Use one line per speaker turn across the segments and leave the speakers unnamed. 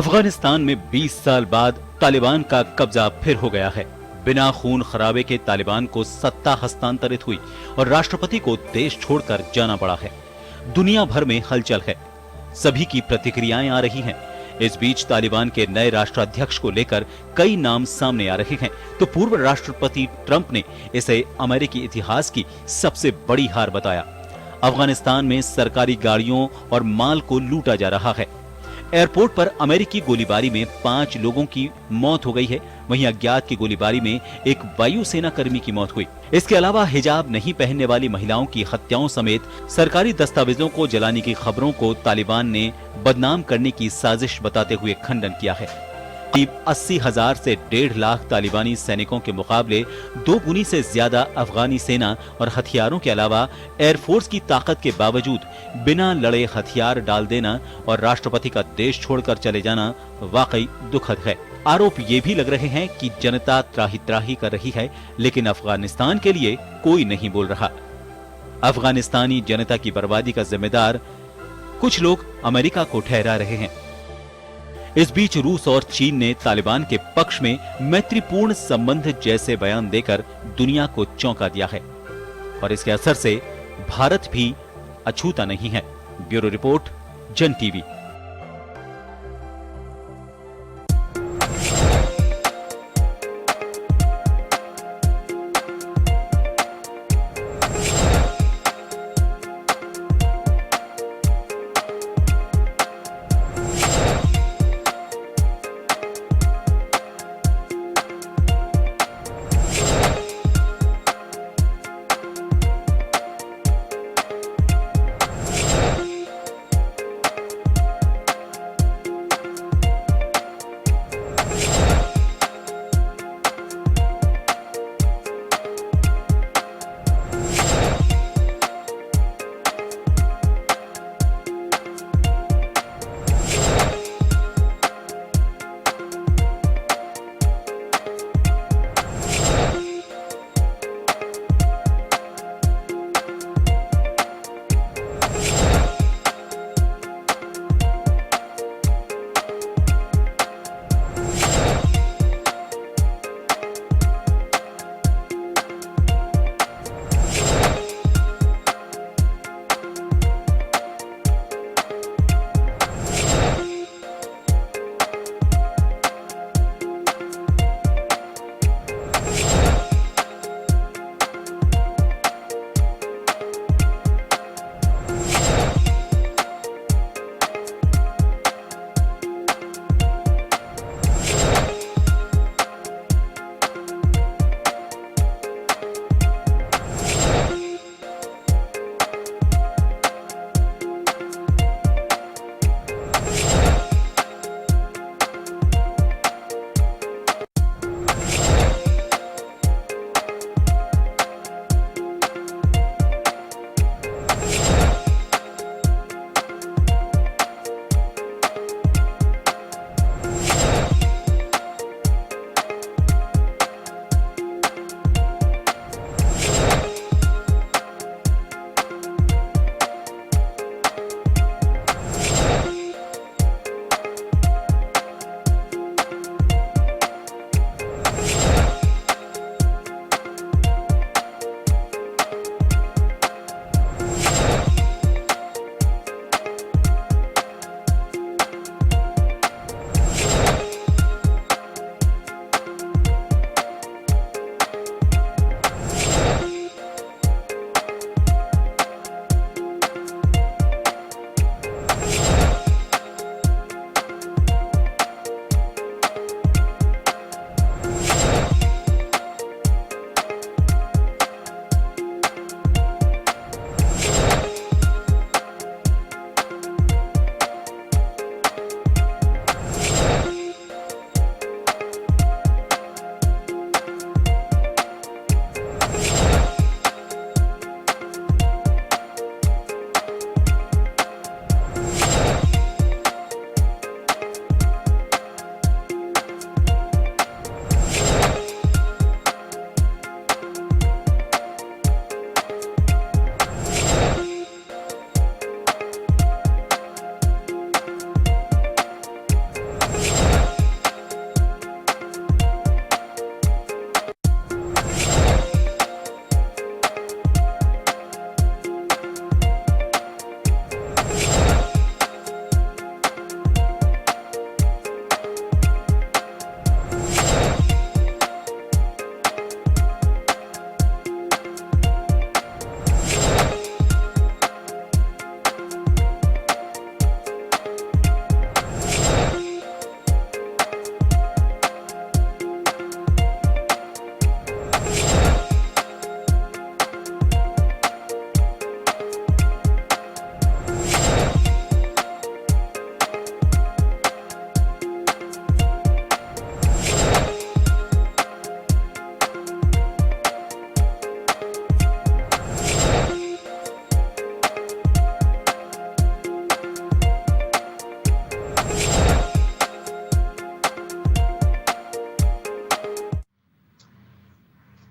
अफगानिस्तान में 20 साल बाद तालिबान का कब्जा फिर हो गया है। बिना खून खराबे के तालिबान को सत्ता हस्तांतरित हुई और राष्ट्रपति को देश छोड़कर जाना पड़ा है। दुनिया भर में हलचल है, सभी की प्रतिक्रियाएं आ रही हैं। इस बीच तालिबान के नए राष्ट्राध्यक्ष को लेकर कई नाम सामने आ रहे हैं, तो पूर्व राष्ट्रपति ट्रंप ने इसे अमेरिकी इतिहास की सबसे बड़ी हार बताया। अफगानिस्तान में सरकारी गाड़ियों और माल को लूटा जा रहा है। एयरपोर्ट पर अमेरिकी गोलीबारी में 5 लोगों की मौत हो गई है। वहीं अज्ञात की गोलीबारी में एक वायुसेना कर्मी की मौत हुई। इसके अलावा हिजाब नहीं पहनने वाली महिलाओं की हत्याओं समेत सरकारी दस्तावेजों को जलाने की खबरों को तालिबान ने बदनाम करने की साजिश बताते हुए खंडन किया है। करीब 80,000 से 1.5 लाख तालिबानी सैनिकों के मुकाबले 2 गुनी से ज्यादा अफगानी सेना और हथियारों के अलावा एयरफोर्स की ताकत के बावजूद बिना लड़े हथियार डाल देना और राष्ट्रपति का देश छोड़कर चले जाना वाकई दुखद है। आरोप ये भी लग रहे हैं कि जनता त्राही त्राही कर रही है, लेकिन अफगानिस्तान के लिए कोई नहीं बोल रहा। अफगानिस्तानी जनता की बर्बादी का जिम्मेदार कुछ लोग अमेरिका को ठहरा रहे हैं। इस बीच रूस और चीन ने तालिबान के पक्ष में मैत्रीपूर्ण संबंध जैसे बयान देकर दुनिया को चौंका दिया है और इसके असर से भारत भी अछूता नहीं है। ब्यूरो रिपोर्ट, जन टीवी।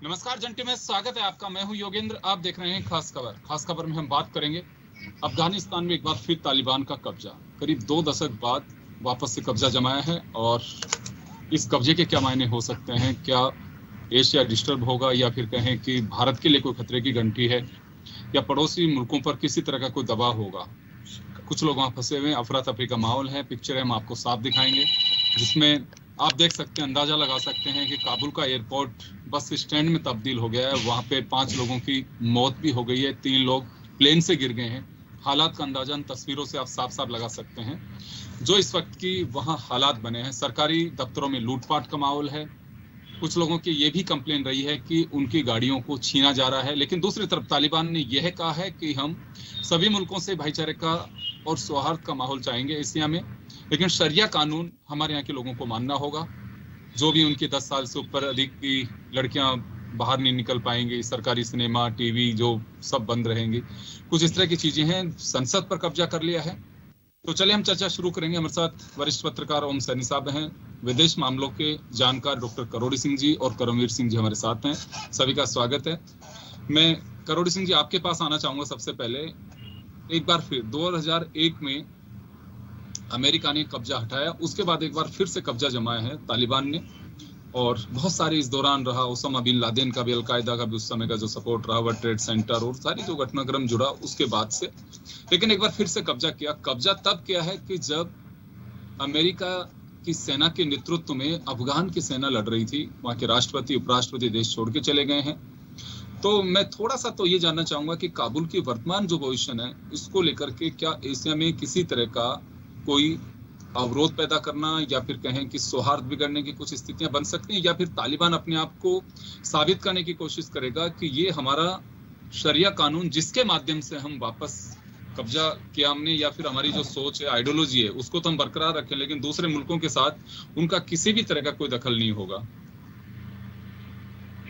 नमस्कार जंटी में स्वागत है आपका। मैं हूं योगेंद्र, आप देख रहे हैं खास खबर। खास खबर में हम बात करेंगे अफगानिस्तान में एक बार फिर तालिबान का कब्जा। करीब 2 दशक बाद वापस से कब्जा जमाया है और इस कब्जे के क्या मायने हो सकते हैं? क्या एशिया डिस्टर्ब होगा या फिर कहें कि भारत के लिए कोई खतरे की घंटी है या पड़ोसी मुल्कों पर किसी तरह का कोई दबाव होगा? कुछ लोग वहां फंसे हुए हैं, अफरा तफरी का माहौल है। पिक्चर हम आपको साफ दिखाएंगे जिसमें आप देख सकते हैं, अंदाजा लगा सकते हैं कि काबुल का एयरपोर्ट बस स्टैंड में तब्दील हो गया है। वहां पे 5 लोगों की मौत भी हो गई है, 3 लोग प्लेन से गिर गए हैं। हालात का अंदाजा इन तस्वीरों से आप साफ साफ लगा सकते हैं जो इस वक्त की वहां हालात बने हैं। सरकारी दफ्तरों में लूटपाट का माहौल है। कुछ लोगों की ये भी कंप्लेन रही है कि उनकी गाड़ियों को छीना जा रहा है। लेकिन दूसरी तरफ तालिबान ने यह कहा है कि हम सभी मुल्कों से भाईचारे का और सौहार्द का माहौल चाहेंगे एशिया में, लेकिन शरिया कानून हमारे यहाँ के लोगों को मानना होगा। जो भी उनकी 10 साल से ऊपर अधिक की लड़कियां बाहर नहीं निकल पाएंगी, सरकारी सिनेमा, टीवी जो सब बंद रहेंगे, कुछ इस तरह की चीजें हैं। संसद पर कब्जा कर लिया है। तो चलिए हम चर्चा शुरू करेंगे। हमारे साथ वरिष्ठ पत्रकार ओम सैनी साहब हैं, विदेश मामलों के जानकार डॉक्टर करोड़ी सिंह जी और करमवीर सिंह जी हमारे साथ हैं। सभी का स्वागत है। मैं करोड़ी सिंह जी आपके पास आना चाहूंगा। सबसे पहले एक बार फिर 2001 में अमेरिका ने कब्जा हटाया, उसके बाद एक बार फिर से कब्जा जमाया है तालिबान ने, और बहुत सारे इस दौरान रहा। ओसामा बिन लादेन का भी, अलकायदा का भी उस समय का जो सपोर्ट रहा, वर्ल्ड ट्रेड सेंटर और सारी जो घटनाक्रम जुड़ा उसके बाद से। लेकिन एक बार फिर से कब्जा किया। कब्जा तब किया है कि जब अमेरिका की सेना के नेतृत्व में अफगान की सेना लड़ रही थी। वहां के राष्ट्रपति, उपराष्ट्रपति देश छोड़ के चले गए हैं। तो मैं थोड़ा सा तो ये जानना चाहूंगा कि काबुल की वर्तमान जो पोजीशन है, इसको लेकर के क्या एशिया में किसी तरह का कोई अवरोध पैदा करना या फिर कहें कि सौहार्द बिगड़ने की कुछ स्थितियां बन सकती हैं, या फिर तालिबान अपने आप को साबित करने की कोशिश करेगा कि ये हमारा शरिया कानून जिसके माध्यम से हम वापस कब्जा किया हमने, या फिर हमारी जो सोच है, आइडियोलॉजी है, उसको तो हम बरकरार रखें, लेकिन दूसरे मुल्कों के साथ उनका किसी भी तरह का कोई दखल नहीं होगा।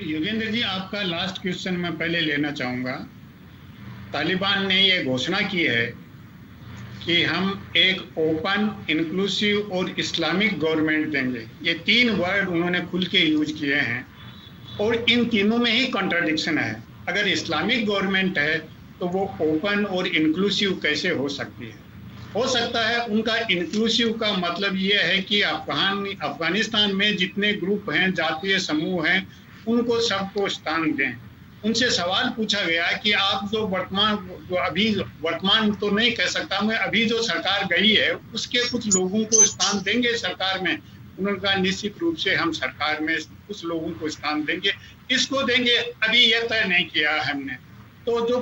योगेंद्र जी, आपका लास्ट क्वेश्चन मैं पहले लेना चाहूँगा। तालिबान ने ये घोषणा की है कि हम एक ओपन, इंक्लूसिव और इस्लामिक गवर्नमेंट देंगे। ये 3 वर्ड उन्होंने खुल के यूज किए हैं और इन तीनों में ही कॉन्ट्राडिक्शन है। अगर इस्लामिक गवर्नमेंट है तो वो ओपन और इंक्लूसिव कैसे हो सकती है? हो सकता है उनका इंक्लूसिव का मतलब ये है कि अफगानिस्तान में जितने ग्रुप हैं, जातीय समूह हैं, उनको सबको स्थान दें। उनसे सवाल पूछा गया कि आप जो वर्तमान तो नहीं कह सकता मैं, अभी जो सरकार गई है उसके कुछ लोगों को स्थान देंगे सरकार में? उन्होंने कहा निश्चित रूप से हम सरकार में कुछ लोगों को स्थान देंगे। किसको देंगे अभी यह तय नहीं किया हमने। तो जो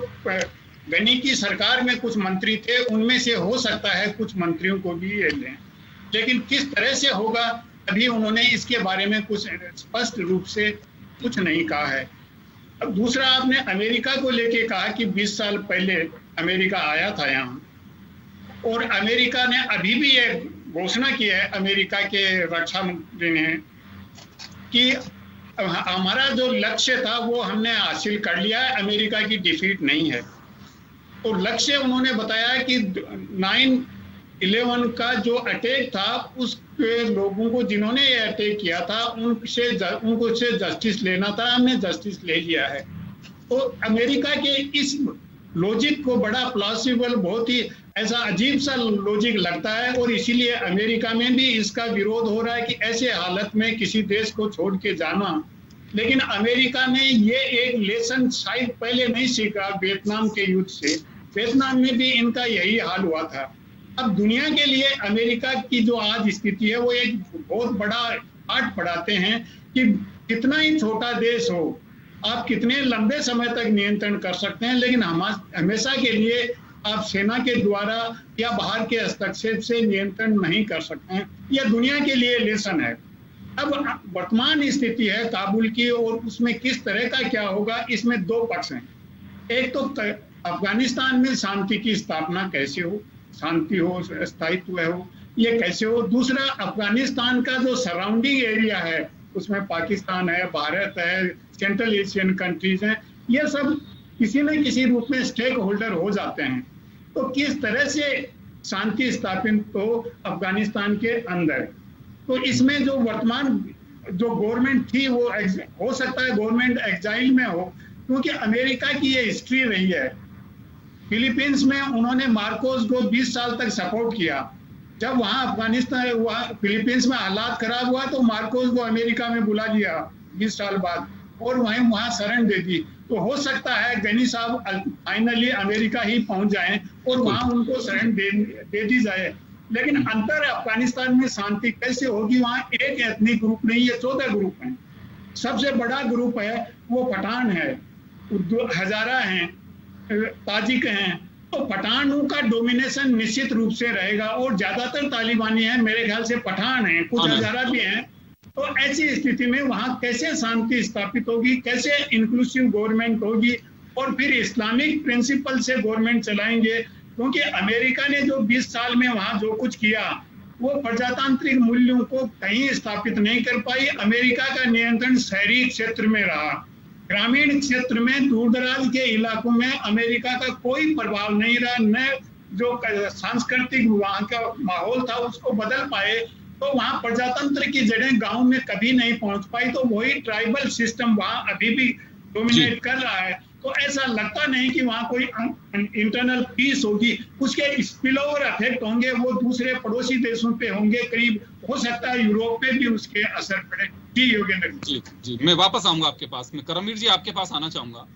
गनी की सरकार में कुछ मंत्री थे, उनमें से हो सकता है कुछ मंत्रियों को भी ये लें, लेकिन किस तरह से होगा अभी उन्होंने इसके बारे में कुछ स्पष्ट रूप से कुछ नहीं कहा है। अब दूसरा, आपने अमेरिका को लेके कहा कि 20 साल पहले अमेरिका आया था यहाँ, और अमेरिका ने अभी भी ये घोषणा की है, अमेरिका के रक्षा मंत्री ने, कि हमारा जो लक्ष्य था वो हमने हासिल कर लिया है, अमेरिका की डिफीट नहीं है। तो लक्ष्य उन्होंने बताया कि 9/11 का जो अटैक था, उस लोगों को जिन्होंने ये अटैक किया था उनको से जस्टिस लेना था, हमने जस्टिस ले लिया है। तो अमेरिका के इस लॉजिक को बड़ा प्लॉसिबल, बहुत ही ऐसा अजीब सा लॉजिक लगता है, और इसीलिए अमेरिका में भी इसका विरोध हो रहा है कि ऐसे हालत में किसी देश को छोड़ के जाना। लेकिन अमेरिका ने ये एक लेसन शायद पहले नहीं सीखा वियतनाम के युद्ध से। वियतनाम में भी इनका यही हाल हुआ था। अब दुनिया के लिए अमेरिका की जो आज स्थिति है वो एक बहुत बड़ा पाठ पढ़ाते हैं कि कितना ही छोटा देश हो, आप कितने लंबे समय तक नियंत्रण कर सकते हैं, लेकिन हमेशा के लिए आप सेना के द्वारा या बाहर के हस्तक्षेप से नियंत्रण नहीं कर सकते हैं। यह दुनिया के लिए लेसन है। अब वर्तमान स्थिति है काबुल की, और उसमें किस तरह का क्या होगा, इसमें 2 पक्ष हैं। एक तो अफगानिस्तान में शांति की स्थापना कैसे हो, शांति हो, स्थायित्व हो, ये कैसे हो। दूसरा, अफगानिस्तान का जो सराउंडिंग एरिया है, उसमें पाकिस्तान है, भारत है, सेंट्रल एशियन कंट्रीज हैं, ये सब किसी न किसी रूप में स्टेक होल्डर हो जाते हैं। तो किस तरह से शांति स्थापित हो अफगानिस्तान के अंदर, तो इसमें जो वर्तमान जो गवर्नमेंट थी वो हो सकता है गवर्नमेंट एग्जाइल में हो, क्योंकि अमेरिका की ये हिस्ट्री रही है। फिलीपींस में उन्होंने मार्कोस को 20 साल तक सपोर्ट किया। जब वहां अफगानिस्तान वहां फिलीपींस में हालात खराब हुआ तो मार्कोस को अमेरिका में बुला लिया 20 साल बाद, और वहां शरण दे दी। तो हो सकता है गनी साहब फाइनली अमेरिका ही पहुंच जाएं और वहां उनको शरण दे दी जाए। लेकिन अंतर अफगानिस्तान में शांति कैसे होगी? वहां एक एथनिक ग्रुप नहीं है, 14 ग्रुप हैं। सबसे बड़ा ग्रुप है वो पठान है, हजारा हैं, ताजिक हैं। तो पठानों का डोमिनेशन निश्चित रूप से रहेगा, और ज्यादातर तालिबानी हैं, मेरे ख्याल से पठान हैं, कुछ हजारा भी हैं। तो ऐसी स्थिति में वहां कैसे शांति स्थापित होगी, कैसे इंक्लूसिव गवर्नमेंट होगी, और फिर इस्लामिक प्रिंसिपल से गवर्नमेंट चलाएंगे? क्योंकि अमेरिका ने जो 20 साल में वहां जो कुछ किया वो प्रजातांत्रिक मूल्यों को कहीं स्थापित नहीं कर पाई। अमेरिका का नियंत्रण शहरी क्षेत्र में रहा, ग्रामीण क्षेत्र में, दूर दराज के इलाकों में अमेरिका का कोई प्रभाव नहीं रहा। न जो सांस्कृतिक वहां का माहौल था उसको बदल पाए, तो वहां प्रजातंत्र की जड़ें गांव में कभी नहीं पहुंच पाई। तो वही ट्राइबल सिस्टम वहां अभी भी डोमिनेट कर रहा है। तो ऐसा लगता नहीं कि वहां कोई इंटरनल पीस होगी। उसके स्पिलओवर इफेक्ट होंगे, वो दूसरे पड़ोसी देशों पे होंगे, करीब हो सकता है यूरोप पे भी उसके असर पड़े। जी योगेंद्र
जी, मैं वापस आऊंगा आपके पास में। करमवीर जी आपके पास आना चाहूंगा।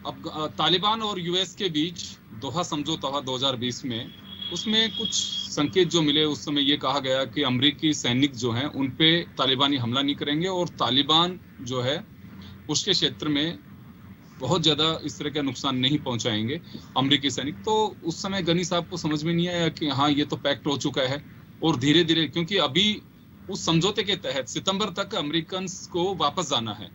अब तालिबान और यूएस के बीच दोहा समझौता हुआ 2020 में, उसमें कुछ संकेत जो मिले उस समय ये कहा गया कि अमेरिकी सैनिक जो हैं उन पे तालिबानी हमला नहीं करेंगे, और तालिबान जो है उसके क्षेत्र में बहुत ज्यादा इस तरह का नुकसान नहीं पहुंचाएंगे अमेरिकी सैनिक। तो उस समय गनी साहब को समझ में नहीं आया कि हाँ ये तो पैक्ट हो चुका है, और धीरे धीरे, क्योंकि अभी उस समझौते के तहत सितंबर तक अमेरिकन को वापस जाना है,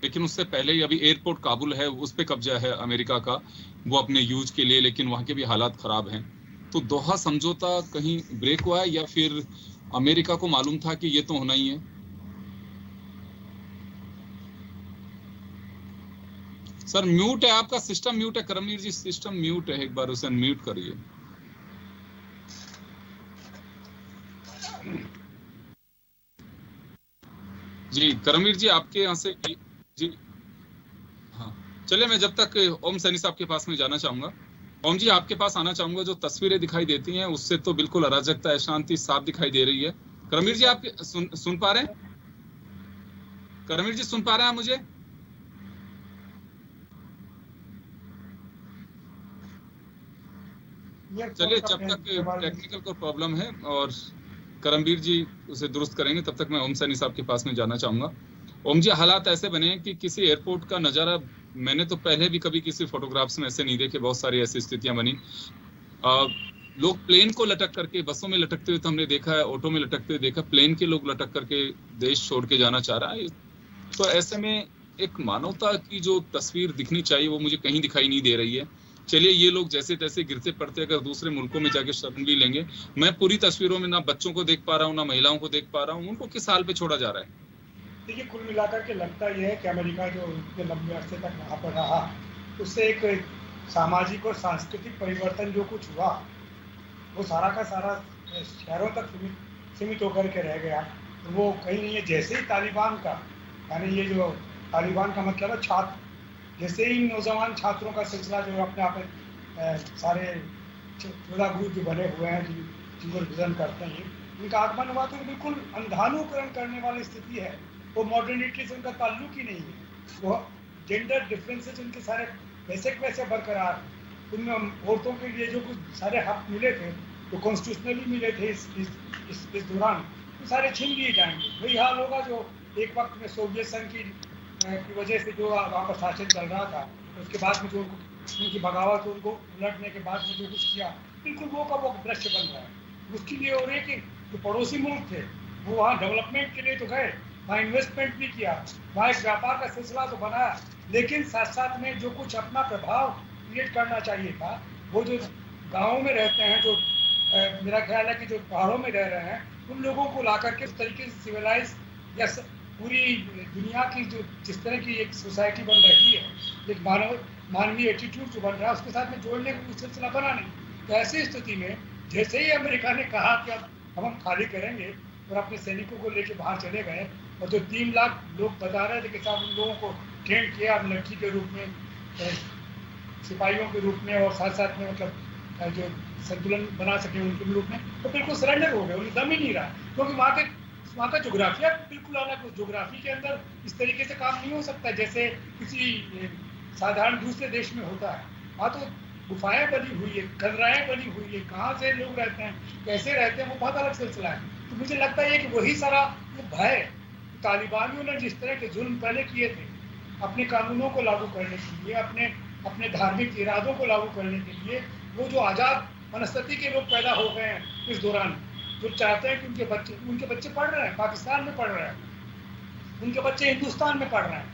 लेकिन उससे पहले ही अभी एयरपोर्ट काबुल है उस पर कब्जा है अमेरिका का, वो अपने यूज के लिए, लेकिन वहां के भी हालात खराब हैं। तो दोहा समझौता कहीं ब्रेक हुआ है, या फिर अमेरिका को मालूम था कि ये तो होना ही है? सर म्यूट है, आपका सिस्टम म्यूट है। करमवीर जी सिस्टम म्यूट है, एक बार उसे अनम्यूट करिए। जी करमवीर जी आपके यहाँ से जी, हाँ चलिए, मैं जब तक ओम सैनी साहब के पास में जाना चाहूंगा। ओम जी आपके पास आना चाहूंगा। जो तस्वीरें दिखाई देती हैं उससे तो बिल्कुल अराजकता, अशांति साफ दिखाई दे रही है। करमवीर जी आप सुन पा रहे हैं? करमवीर जी सुन पा रहे हैं मुझे? चलिए, जब तक टेक्निकल को प्रॉब्लम है और करमवीर जी उसे दुरुस्त करेंगे, तब तक मैं ओम सैनी साहब के पास में जाना चाहूंगा। ओम जी, हालात ऐसे बने हैं कि किसी एयरपोर्ट का नज़ारा मैंने तो पहले भी कभी किसी फोटोग्राफ्स में ऐसे नहीं देखे। बहुत सारी ऐसी स्थितियां बनी। लोग प्लेन को लटक करके, बसों में लटकते हुए तो हमने देखा है, ऑटो में लटकते हुए देखा, प्लेन के लोग लटक करके देश छोड़ के जाना चाह रहा है। तो ऐसे में एक मानवता की जो तस्वीर दिखनी चाहिए वो मुझे कहीं दिखाई नहीं दे रही है। चलिए, ये लोग जैसे तैसे गिरते पड़ते अगर दूसरे मुल्कों में जाके शरण भी लेंगे, मैं पूरी तस्वीरों में ना बच्चों को देख पा रहा हूँ, ना महिलाओं को देख पा रहा हूँ। उनको किस हाल पे छोड़ा जा रहा है?
देखिए, कुल मिलाकर के लगता यह है कि अमेरिका जो इतने लंबे अरसे तक वहाँ पर रहा, उससे एक सामाजिक और सांस्कृतिक परिवर्तन जो कुछ हुआ वो सारा का सारा शहरों तक सीमित होकर के रह गया। तो वो कहीं नहीं है। जैसे ही तालिबान का, यानी ये जो तालिबान का मतलब है छात्र, जैसे ही नौजवान छात्रों का सिलसिला जो अपने आप में सारे 14 ग्रुप जो बने हुए हैं जिनको रिप्रेजेंट करते हैं, उनका आगमन हुआ तो बिल्कुल अंधानुकरण करने वाली स्थिति है। वो मॉडर्निटी से उनका ताल्लुक ही नहीं है। वो जेंडर डिफरेंसेस उनके सारे वैसे बरकरार। उनमें औरतों के लिए जो कुछ सारे हक मिले थे, जो कॉन्स्टिट्यूशनली मिले थे इस दौरान, वो सारे छीन लिए जाएंगे। वही हाल होगा जो एक वक्त में सोवियत संघ की वजह से जो वहाँ पर शासन चल रहा था, उसके बाद में जो उनकी बगावत, उनको उलटने के बाद में जो कुछ किया, बिल्कुल वो का वो दृश्य बन रहा है। उसके लिए हो रही है कि जो पड़ोसी मुल्क थे वो वहाँ डेवलपमेंट के लिए तो गए, वहाँ इन्वेस्टमेंट भी किया, वहाँ एक व्यापार का सिलसिला तो बनाया, लेकिन साथ साथ में जो कुछ अपना प्रभाव क्रिएट करना चाहिए था, वो जो गाँव में रहते हैं, जो मेरा ख्याल है कि जो पहाड़ों में रह रहे हैं, उन लोगों को ला करके उस तरीके से सिविलाइज या पूरी दुनिया की जो जिस तरह की एक सोसाइटी बन रही है, एक मानवीय एटीट्यूड जो बन रहा है, उसके साथ में जोड़ने का कुछ सिलसिला बना नहीं। तो ऐसी स्थिति में जैसे ही अमेरिका ने कहा कि अब हम खाली करेंगे, और अपने सैनिकों को लेकर बाहर चले गए, और जो 3 लाख लोग बता रहे थे कि साहब उन लोगों को ट्रेन किया लड़की के रूप में, सिपाहियों के रूप में, और साथ साथ में मतलब जो संतुलन बना सके उनके रूप में, तो बिल्कुल सरेंडर हो गए, उन्हें दम ही नहीं रहा, क्योंकि वहाँ का जोग्राफिया बिल्कुल अलग, जोग्राफी के अंदर इस तरीके से काम नहीं हो सकता जैसे किसी साधारण दूसरे देश में होता है। वहाँ तो गुफाएं बनी हुई है, कलराएं बनी हुई है, कहाँ से लोग रहते हैं, कैसे रहते हैं, वो बहुत अलग सिलसिला है। तो मुझे लगता है कि वही सारा वो भय, तालिबानियों ने जिस तरह के जुल्म पहले किए थे अपने कानूनों को लागू करने के लिए, अपने धार्मिक इरादों को लागू करने के लिए, वो जो आज़ाद मनस्थिति के लोग पैदा हो गए हैं इस दौरान, जो चाहते हैं कि उनके बच्चे पढ़ रहे हैं, पाकिस्तान में पढ़ रहे हैं, उनके बच्चे हिंदुस्तान में पढ़ रहे हैं,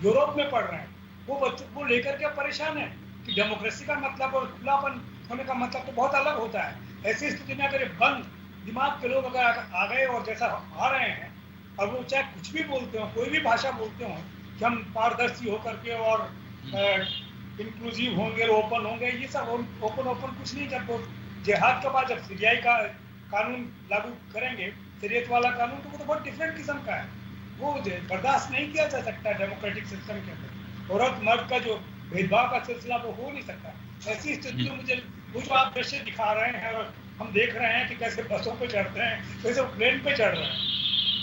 यूरोप में पढ़ रहे हैं, वो बच्चों को लेकर के परेशान है कि डेमोक्रेसी का मतलब और खुलापन होने का मतलब तो बहुत अलग होता है। ऐसी स्थिति में अगर बंद दिमाग के लोग अगर आ गए और जैसा आ रहे हैं, और वो चाहे कुछ भी बोलते हो, कोई भी भाषा बोलते हो कि हम पारदर्शी होकर के और इंक्लूसिव होंगे, ओपन होंगे, ये सब ओपन कुछ नहीं। जब वो जिहाद के बाद जब सीरियाई का कानून लागू करेंगे, शरीयत वाला कानून, तो वो तो बहुत डिफरेंट किस्म का है, वो बर्दाश्त नहीं किया जा सकता डेमोक्रेटिक सिस्टम के अंदर। औरत मर्द का जो भेदभाव का सिलसिला वो हो नहीं सकता। ऐसी स्थिति में मुझे वो जो आप दृश्य दिखा रहे हैं और हम देख रहे हैं कि कैसे बसों पे चढ़ते हैं, कैसे प्लेन पे चढ़ रहे हैं,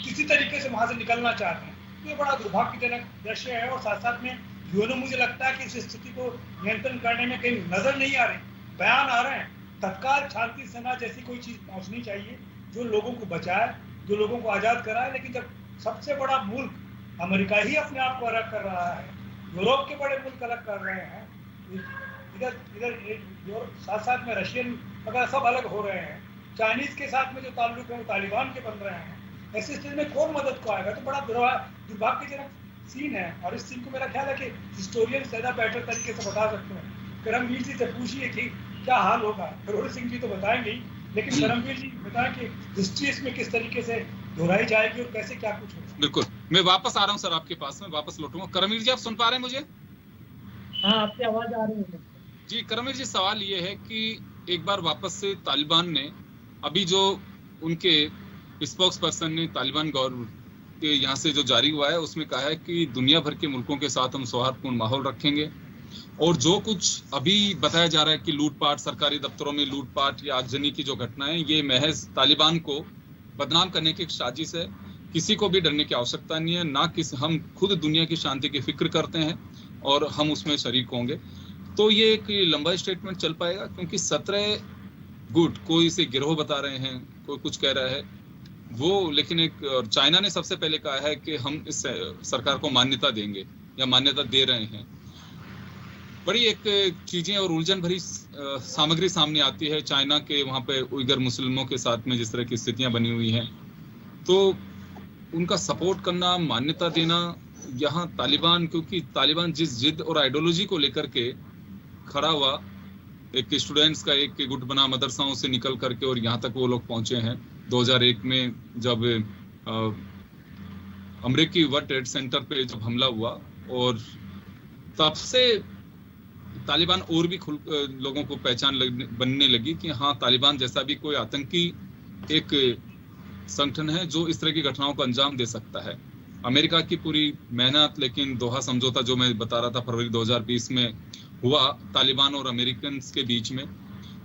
किसी तरीके से वहां से निकलना चाहते हैं, ये बड़ा दुर्भाग्यजनक दृश्य है। और साथ साथ में यूएनओ मुझे लगता है कि इस स्थिति को नियंत्रण करने में कहीं नजर नहीं आ रही, बयान आ रहे हैं, तत्काल शांति सेना जैसी कोई चीज पहुंचनी चाहिए जो लोगों को बचाए, जो लोगों को आजाद कराए। लेकिन जब सबसे बड़ा मुल्क अमेरिका ही अपने आप को अलग कर रहा है, यूरोप के बड़े मुल्क अलग कर रहे हैं, इधर साथ साथ में रशियन वगैरह सब अलग हो रहे हैं, चाइनीज के साथ में जो ताल्लुक है वो तालिबान के बन रहे हैं, ऐसी स्थिति में कौन मदद को आएगा? तो बड़ा दुर्भाग्यजनक सीन है। और इस सीन को मेरा ख्याल है कि हिस्टोरियन ज्यादा बेटर तरीके से बता सकते हैं। करमवीर जी से पूछिए कि क्या हाल होगा, करोड़ सिंह जी तो बताएंगे ही, लेकिन करमवीर जी बताएं कि हिस्ट्री इसमें किस तरीके से दोहराई जाएगी और कैसे क्या कुछ होगा।
बिल्कुल, मैं वापस आ रहा हूँ सर आपके पास में, वापस लौटूंगा। करमवीर जी आप सुन पा रहे हैं मुझे?
हाँ, आपकी आवाज आ रही है
जी। करमवीर जी, सवाल ये है कि एक बार वापस से तालिबान ने, अभी जो उनके स्पोक्स पर्सन ने तालिबान गवर्नमेंट के यहाँ से जो जारी हुआ है उसमें कहा है कि दुनिया भर के मुल्कों के साथ हम सौहार्दपूर्ण माहौल रखेंगे, और जो कुछ अभी बताया जा रहा है कि लूटपाट, सरकारी दफ्तरों में लूटपाट या आगजनी की जो घटनाएं, ये महज तालिबान को बदनाम करने की एक साजिश है। किसी को भी डरने की आवश्यकता नहीं है, ना किसी, हम खुद दुनिया की शांति की फिक्र करते हैं और हम उसमें शरीक होंगे। तो ये एक लंबा स्टेटमेंट चल पाएगा, क्योंकि 17 गुट, कोई इसे गिरोह बता रहे हैं, कोई कुछ कह रहा है वो, लेकिन एक चाइना ने सबसे पहले कहा है कि हम इस सरकार को मान्यता देंगे या मान्यता दे रहे हैं। बड़ी एक चीजें और उलझन भरी सामग्री सामने आती है चाइना के वहाँ पे उइगर मुस्लिमों के साथ में जिस तरह की स्थितियां बनी हुई हैं, तो उनका सपोर्ट करना, मान्यता देना यहाँ तालिबान, क्योंकि तालिबान जिस जिद और आइडियोलॉजी को लेकर के खड़ा हुआ, एक स्टूडेंट्स का एक गुट बना मदरसाओं से निकल करके और यहाँ तक वो लोग पहुंचे हैं 2001 में जब अमेरिकी वर्ल्ड ट्रेड सेंटर पे जब हमला हुआ, और तब से तालिबान और भी लोगों को पहचान बनने लगी कि हाँ, तालिबान जैसा भी कोई आतंकी एक संगठन है जो इस तरह की घटनाओं को अंजाम दे सकता है। अमेरिका की पूरी मेहनत, लेकिन दोहा समझौता जो मैं बता रहा था फरवरी 2020 में हुआ तालिबान और अमेरिकन के बीच में,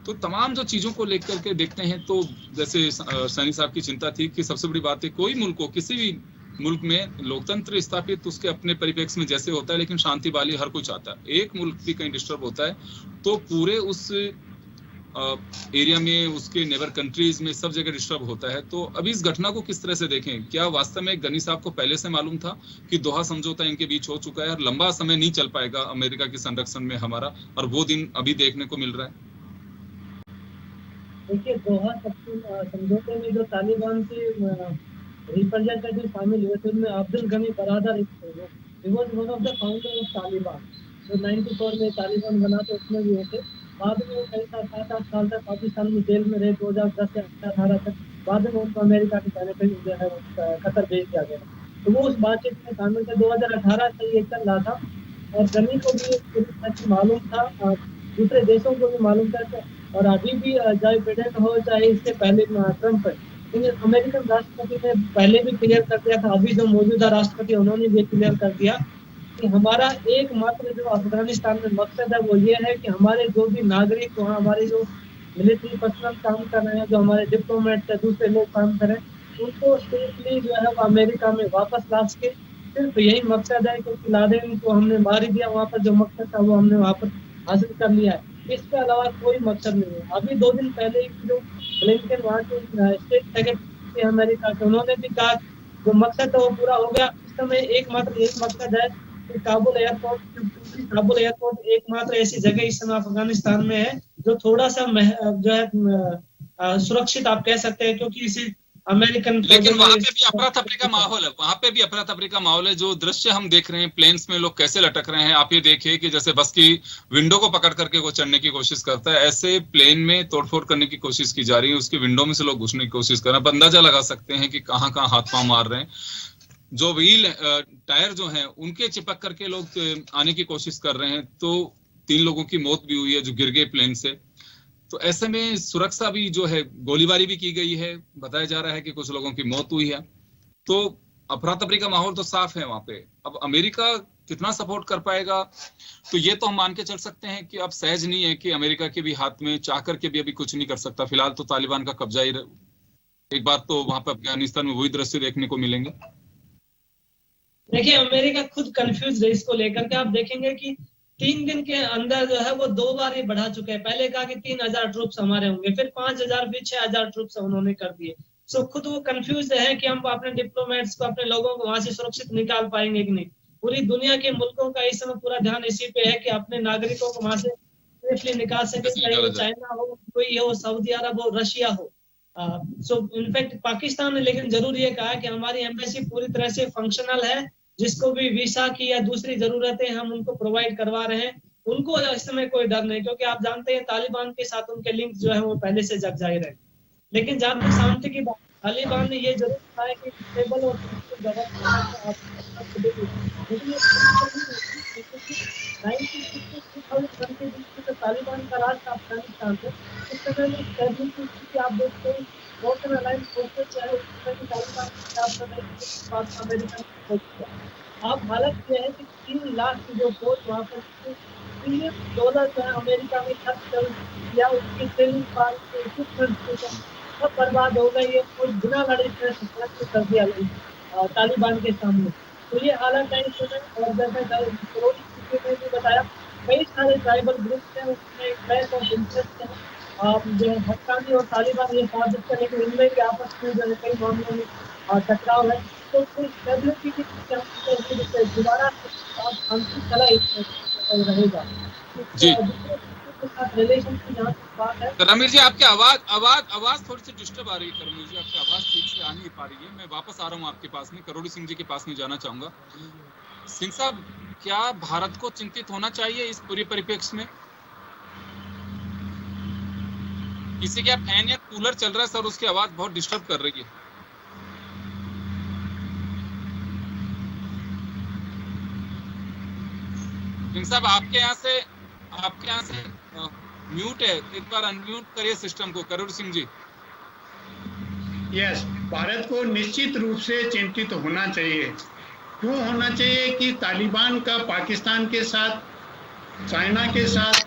तो तमाम जो चीज़ों को लेकर के देखते हैं, तो जैसे सैनी साहब की चिंता थी कि सबसे बड़ी बात है, कोई मुल्क हो, किसी भी मुल्क में लोकतंत्र स्थापित उसके अपने परिप्रेक्ष्य में जैसे होता है, लेकिन शांति वाली हर कोई चाहता है। एक मुल्क भी कहीं डिस्टर्ब होता है तो पूरे उस एरिया में, उसके नेबर कंट्रीज में, सब जगह डिस्टर्ब होता है। तो अभी इस घटना को किस तरह से देखें? क्या वास्तव में गनी साहब को पहले से मालूम था कि दोहा समझौता इनके बीच हो चुका है और लंबा समय नहीं चल पाएगा अमेरिका के संरक्षण में हमारा, और वो दिन अभी देखने को मिल रहा है?
देखिए, दोहा समझौते में जो तालिबान के रिप्रेजेंटेटिव शामिल हुए थे उनमें Abdul Ghani Baradar he was one of the founder of Taliban. जो 94 में तालिबान बना तो उसमें भी होते। बाद में वो कई 7-8 साल तक पाकिस्तान में जेल में रहे, 2010 से 2018 तक। बाद में उनको अमेरिका के कहने पर जो है कतर भेज दिया गया। तो वो उस बातचीत में शामिल थे। 2018 से ये चल रहा था और गनी को भी मालूम था, दूसरे देशों को भी मालूम था। और अभी भी चाहे बिडेन हो, चाहे इससे पहले ट्रंप, अमेरिकन राष्ट्रपति ने पहले भी क्लियर कर दिया था, अभी जो मौजूदा राष्ट्रपति उन्होंने भी क्लियर कर दिया कि हमारा एकमात्र जो अफगानिस्तान में मकसद है वो ये है कि हमारे जो भी नागरिक वहाँ, हमारे जो मिलिट्री पर्सनल काम कर रहे हैं, जो हमारे डिप्लोमेट है, दूसरे लोग काम कर रहे हैं, उनको सेफली जो है वो अमेरिका में वापस ला सके। सिर्फ यही मकसद है, क्योंकि लादेन को हमने मार ही दिया, वहाँ पर जो मकसद था वो हमने वहाँ पर हासिल कर लिया है। इसके अलावा कोई मकसद नहीं है। अभी 2 दिन पहले जो ब्लिंकन वहाँ के स्टेट सेक्रेटरी अमेरिका के, उन्होंने भी कहा जो मकसद है वो पूरा हो गया। इस समय एकमात्र यही मकसद है कि काबुल एयरपोर्ट एकमात्र ऐसी जगह इस समय अफगानिस्तान में है जो थोड़ा सा जो है सुरक्षित आप कह सकते हैं, क्योंकि इसे अमेरिकन,
लेकिन वहां पे भी अफरा तफरी का माहौल है, वहां पे भी अफरा तफरी का माहौल है। जो दृश्य हम देख रहे हैं प्लेन्स में लोग कैसे लटक रहे हैं, आप ये देखिए कि जैसे बस की विंडो को पकड़ करके वो चढ़ने की कोशिश करता है, ऐसे प्लेन में तोड़फोड़ करने की कोशिश की जा रही है, उसकी विंडो में से लोग घुसने की कोशिश कर रहे हैं। आप अंदाजा लगा सकते हैं कि कहाँ कहाँ हाथ पांव मार रहे हैं। जो व्हील टायर जो हैं उनके चिपक करके लोग आने की कोशिश कर रहे हैं। तो 3 लोगों की मौत भी हुई है जो गिर गए प्लेन से। तो ऐसे में सुरक्षा भी जो है, गोलीबारी भी की गई है, बताया जा रहा है कि कुछ लोगों की मौत हुई है। तो अफरा तफरी का माहौल तो साफ है वहां पे। अब अमेरिका कितना सपोर्ट कर पाएगा, तो ये तो हम मान के चल सकते हैं कि अब सहज नहीं है कि अमेरिका के भी हाथ में चाह करके भी अभी कुछ नहीं कर सकता। फिलहाल तो तालिबान का कब्जा ही एक बात तो वहां पर अफगानिस्तान में वही दृश्य देखने को मिलेंगे।
देखिए, अमेरिका खुद कंफ्यूज है इसको लेकर के। आप देखेंगे कि 3 दिन के अंदर जो है वो 2 बार ये बढ़ा चुके हैं। पहले कहा कि 3000 ट्रूप्स हमारे होंगे, फिर 5000, फिर 6000 ट्रूप्स उन्होंने कर दिए। सो खुद वो कंफ्यूज है कि हम अपने डिप्लोमेट्स को, अपने लोगों को वहां से सुरक्षित निकाल पाएंगे कि नहीं। पूरी दुनिया के मुल्कों का इस समय पूरा ध्यान इसी पे है कि अपने नागरिकों को वहां से सेफली निकाल सके, चाहे वो चाइना हो, कोई हो, सऊदी अरब हो, रशिया हो। सो इनफैक्ट पाकिस्तान ने लेकिन जरूर ये कहा कि हमारी एम्बेसी पूरी तरह से फंक्शनल है, जिसको भी वीसा की या दूसरी जरूरतें हम उनको प्रोवाइड करवा रहे हैं। उनको इस समय कोई डर नहीं, क्योंकि आप जानते हैं तालिबान के साथ उनके लिंक जो है वो पहले से जग जाहिर है। लेकिन जहां तक शांति की बात, तालिबान ने ये जरूर कहा है कि स्टेबल और तालिबान का राज अफगानिस्तान में इस समय में स्टेबिलिटी आप देखते हैं, बहुत अलायंस फोर्सेस चाहे तालिबान आप हालत ये है कि 3 लाख की जो फौज वहाँ पर $1 बिलियन जो है अमेरिका में खर्च कर दिया, उसकी ट्रेनिंग पार्क सब बर्बाद हो गई है। कोई बिना लड़े कर दिया तालिबान के सामने। तो ये हालत है इस समय। और जैसा ने भी बताया, कई सारे ट्राइबल ग्रुप्स हैं, उसमें क्लैश ऑफ इंटरेस्ट है। जो है हक्कानी और तालिबान ये साबित करें कि इनमें भी आपस में जो है कई मामलों में टकराव है। तो स्टेबिलिटी की दोबारा रहेगा
जी।
रिलेशन की जहाँ बात है।
करणवीर जी, आपकी आवाज थोड़ी सी डिस्टर्ब आ रही है। करणवीर जी, आपकी आवाज ठीक से आ नहीं पा रही है। मैं वापस आ रहा हूँ आपके पास में, करोड़ी सिंह जी के पास में जाना चाहूंगा। सिंह साहब, क्या भारत को चिंतित होना चाहिए इस पूरे परिप्रेक्ष्य में? किसी का फैन या कूलर चल रहा है सर, उसकी आवाज बहुत डिस्टर्ब कर रही है। सिंह साहब, आपके यहाँ से म्यूट है, एक बार अनम्यूट करिए सिस्टम को। करोड़ सिंह जी।
यस, भारत को निश्चित रूप से चिंतित होना चाहिए। क्यों होना चाहिए कि तालिबान का पाकिस्तान के साथ, चाइना के साथ,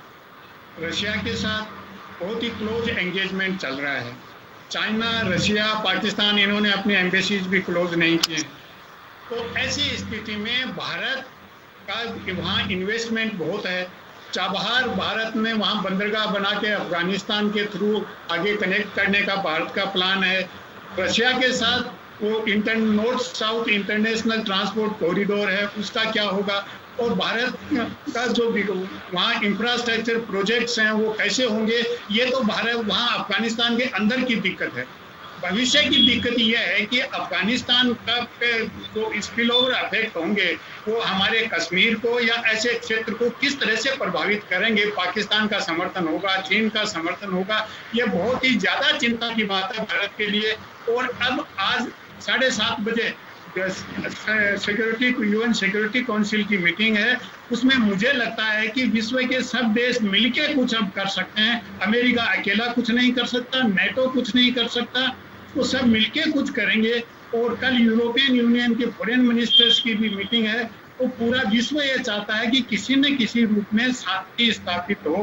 रशिया के साथ बहुत ही क्लोज एंगेजमेंट चल रहा है। चाइना, रशिया, पाकिस्तान, इन्होंने अपने एम्बेसीज भी क्लोज नहीं किए। तो ऐसी स्थिति में भारत का वहाँ इन्वेस्टमेंट बहुत है। चाबहार भारत में वहाँ बंदरगाह बना के अफगानिस्तान के थ्रू आगे कनेक्ट करने का भारत का प्लान है। रशिया के साथ वो north south international transport corridor है, उसका क्या होगा। और भारत का जो वहाँ इंफ्रास्ट्रक्चर प्रोजेक्ट्स हैं वो कैसे होंगे, ये तो भारत वहाँ अफगानिस्तान के अंदर की दिक्कत है। भविष्य की दिक्कत यह है कि अफगानिस्तान का जो स्पिल ओवर इफेक्ट होंगे वो हमारे कश्मीर को या ऐसे क्षेत्र को किस तरह से प्रभावित करेंगे। पाकिस्तान का समर्थन होगा, चीन का समर्थन होगा, ये बहुत ही ज़्यादा चिंता की बात है भारत के लिए। और अब आज 7:30 बजे यूएन सिक्योरिटी काउंसिल की मीटिंग है, उसमें मुझे लगता है कि विश्व के सब देश मिलकर कुछ अब कर सकते हैं। अमेरिका अकेला कुछ नहीं कर सकता, नेटो कुछ नहीं कर सकता, वो सब मिलके कुछ करेंगे। और कल यूरोपियन यूनियन के फॉरेन मिनिस्टर्स की भी मीटिंग है। वो पूरा विश्व ये चाहता है कि किसी न किसी रूप में शांति स्थापित हो।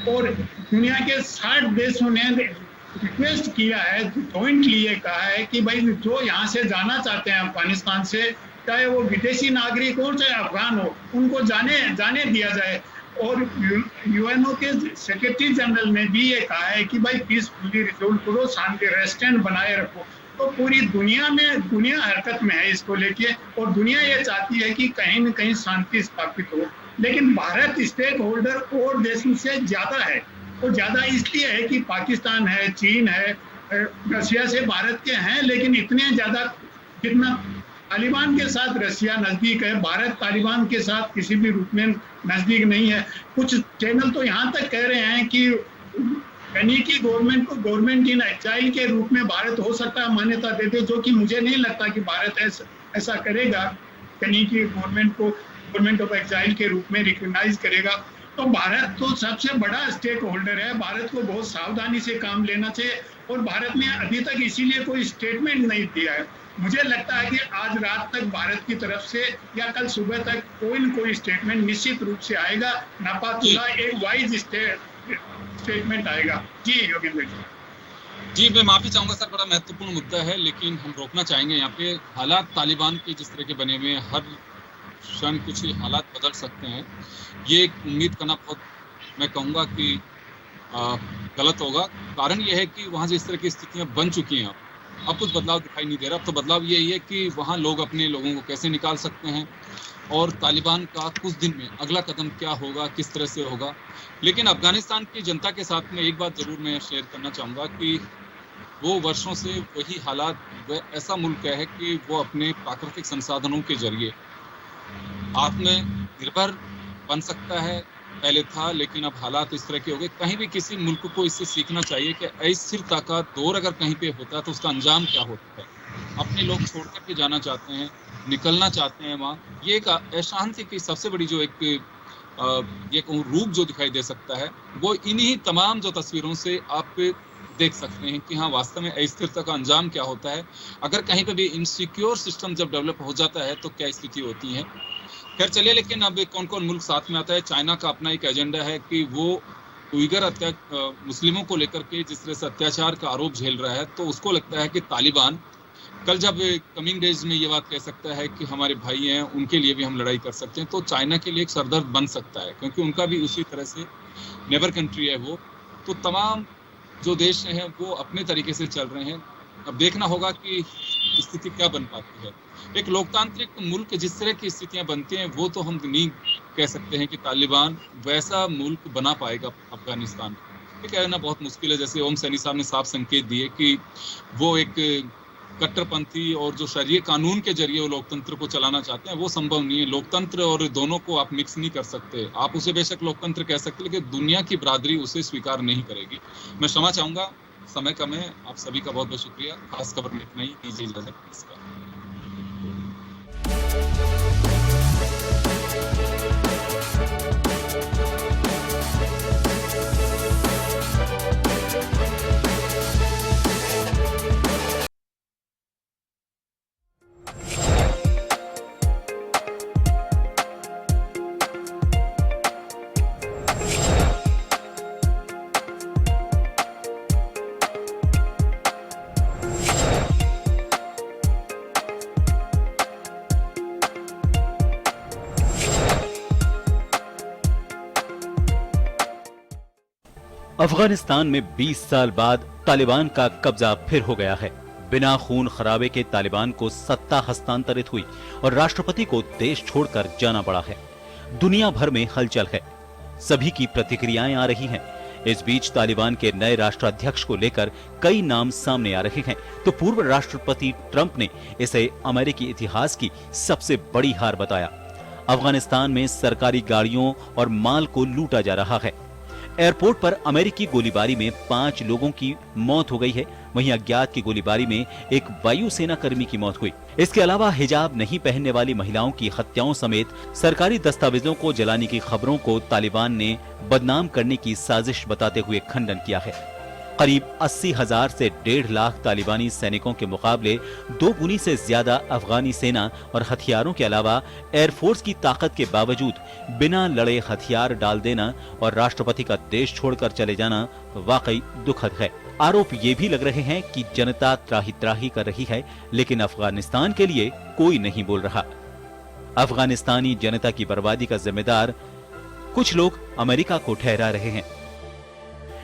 और दुनिया के 60 देशों ने रिक्वेस्ट किया है, जॉइंटली ये कहा है कि भाई जो यहाँ से जाना चाहते हैं अफगानिस्तान से, चाहे वो विदेशी नागरिक हो चाहे अफगान हो, उनको जाने दिया जाए। और यूएनओ के सेक्रेटरी जनरल ने भी ये कहा है कि भाई पीसफुली रिजोल्व करो, शांति रेस्टेंट बनाए रखो। तो पूरी दुनिया हरकत में है इसको लेके, और दुनिया ये चाहती है कि कहीं न कहीं शांति स्थापित हो। लेकिन भारत स्टेक होल्डर और देशों से ज्यादा है। वो ज्यादा इसलिए है कि पाकिस्तान है, चीन है, रशिया से भारत के हैं, लेकिन इतने ज्यादा जितना तालिबान के साथ रशिया नजदीक है, भारत तालिबान के साथ किसी भी रूप में नजदीक नहीं है। कुछ चैनल तो यहाँ तक कह रहे हैं कि गनी की गवर्नमेंट को गवर्नमेंट इन एक्साइल के रूप में भारत हो सकता है मान्यता दे दे, जो कि मुझे नहीं लगता कि भारत ऐसा करेगा। गनी की गवर्नमेंट को गवर्नमेंट ऑफ एक्साइल के रूप में रिकॉग्नाइज करेगा। तो भारत तो सबसे बड़ा स्टेक होल्डर है। भारत को बहुत सावधानी से काम लेना चाहिए, और भारत ने अभी तक इसीलिए कोई स्टेटमेंट नहीं दिया है। मुझे लगता है कि आज रात तक भारत की तरफ से या कल सुबह तक कोई न कोई स्टेटमेंट निश्चित रूप से आएगा। नापातुला एक वाइज स्टेटमेंट आएगा। जी योगेंद्र
जी, मैं माफी चाहूंगा सर, बड़ा महत्वपूर्ण मुद्दा है, लेकिन हम रोकना चाहेंगे यहाँ पे। हालात तालिबान के जिस तरह के बने हुए हैं, हर क्षण कुछ ही हालात बदल सकते हैं। ये उम्मीद करना बहुत, मैं कहूँगा कि गलत होगा। कारण ये है कि वहाँ जिस तरह की स्थितियाँ बन चुकी हैं, अब कुछ बदलाव दिखाई नहीं दे रहा। अब तो बदलाव यही है कि वहाँ लोग अपने लोगों को कैसे निकाल सकते हैं, और तालिबान का कुछ दिन में अगला कदम क्या होगा, किस तरह से होगा। लेकिन अफगानिस्तान की जनता के साथ में एक बात जरूर मैं शेयर करना चाहूँगा कि वो वर्षों से वही हालात, वह ऐसा मुल्क है कि वो अपने प्राकृतिक संसाधनों के जरिए आत्मनिर्भर बन सकता है। पहले था, लेकिन अब हालात इस तरह के हो गए। कहीं भी किसी मुल्क को इससे सीखना चाहिए कि अस्थिरता का दौर अगर कहीं पे होता है तो उसका अंजाम क्या होता है। अपने लोग छोड़ करके जाना चाहते हैं, निकलना चाहते हैं वहाँ। ये एक अशांति की सबसे बड़ी जो एक ये कहूँ रूप जो दिखाई दे सकता है, वो इन्हीं तमाम जो तस्वीरों से आप देख सकते हैं कि हाँ, वास्तव में अस्थिरता का अंजाम क्या होता है। अगर कहीं पे भी इनसिक्योर सिस्टम जब डेवलप हो जाता है तो क्या स्थिति होती है। खैर चलिए, लेकिन अब कौन कौन मुल्क साथ में आता है। चाइना का अपना एक एजेंडा है कि वो उइगर मुस्लिमों को लेकर के जिस तरह से अत्याचार का आरोप झेल रहा है, तो उसको लगता है कि तालिबान कल जब कमिंग डेज में ये बात कह सकता है कि हमारे भाई हैं, उनके लिए भी हम लड़ाई कर सकते हैं, तो चाइना के लिए एक सरदर्द बन सकता है, क्योंकि उनका भी उसी तरह से नेबर कंट्री है वो। तो तमाम जो देश हैं वो अपने तरीके से चल रहे हैं। अब देखना होगा कि स्थिति क्या बन पाती है। एक लोकतांत्रिक मुल्क जिस तरह की स्थितियां बनती हैं, वो तो हम नहीं कह सकते हैं कि तालिबान वैसा मुल्क बना पाएगा अफगानिस्तान। ये कहना बहुत मुश्किल है। जैसे ओम सैनी साहब ने साफ संकेत दिए कि वो एक कट्टरपंथी और जो शरीय कानून के जरिए वो लोकतंत्र को चलाना चाहते हैं, वो संभव नहीं है। लोकतंत्र और दोनों को आप मिक्स नहीं कर सकते। आप उसे बेशक लोकतंत्र कह सकते, लेकिन दुनिया की बरादरी उसे स्वीकार नहीं करेगी। मैं क्षमा चाहूंगा, समय कम है। आप सभी का बहुत बहुत शुक्रिया। खास खबर में इतना ही, दीजिए इजाजत।
अफगानिस्तान में 20 साल बाद तालिबान का कब्जा फिर हो गया है। बिना खून खराबे के तालिबान को सत्ता हस्तांतरित हुई और राष्ट्रपति को देश छोड़कर जाना पड़ा है। दुनिया भर में हलचल है, सभी की प्रतिक्रियाएं आ रही हैं। इस बीच तालिबान के नए राष्ट्राध्यक्ष को लेकर कई नाम सामने आ रहे हैं। तो पूर्व राष्ट्रपति ट्रंप ने इसे अमेरिकी इतिहास की सबसे बड़ी हार बताया। अफगानिस्तान में सरकारी गाड़ियों और माल को लूटा जा रहा है। एयरपोर्ट पर अमेरिकी गोलीबारी में 5 लोगों की मौत हो गई है। वहीं अज्ञात की गोलीबारी में एक वायुसेना कर्मी की मौत हुई। इसके अलावा हिजाब नहीं पहनने वाली महिलाओं की हत्याओं समेत सरकारी दस्तावेजों को जलाने की खबरों को तालिबान ने बदनाम करने की साजिश बताते हुए खंडन किया है। करीब 80,000 से 1.5 लाख तालिबानी सैनिकों के मुकाबले 2 गुनी से ज्यादा अफगानी सेना और हथियारों के अलावा एयरफोर्स की ताकत के बावजूद बिना लड़े हथियार डाल देना और राष्ट्रपति का देश छोड़कर चले जाना वाकई दुखद है। आरोप ये भी लग रहे हैं कि जनता त्राही त्राही कर रही है, लेकिन अफगानिस्तान के लिए कोई नहीं बोल रहा। अफगानिस्तानी जनता की बर्बादी का जिम्मेदार कुछ लोग अमेरिका को ठहरा रहे हैं।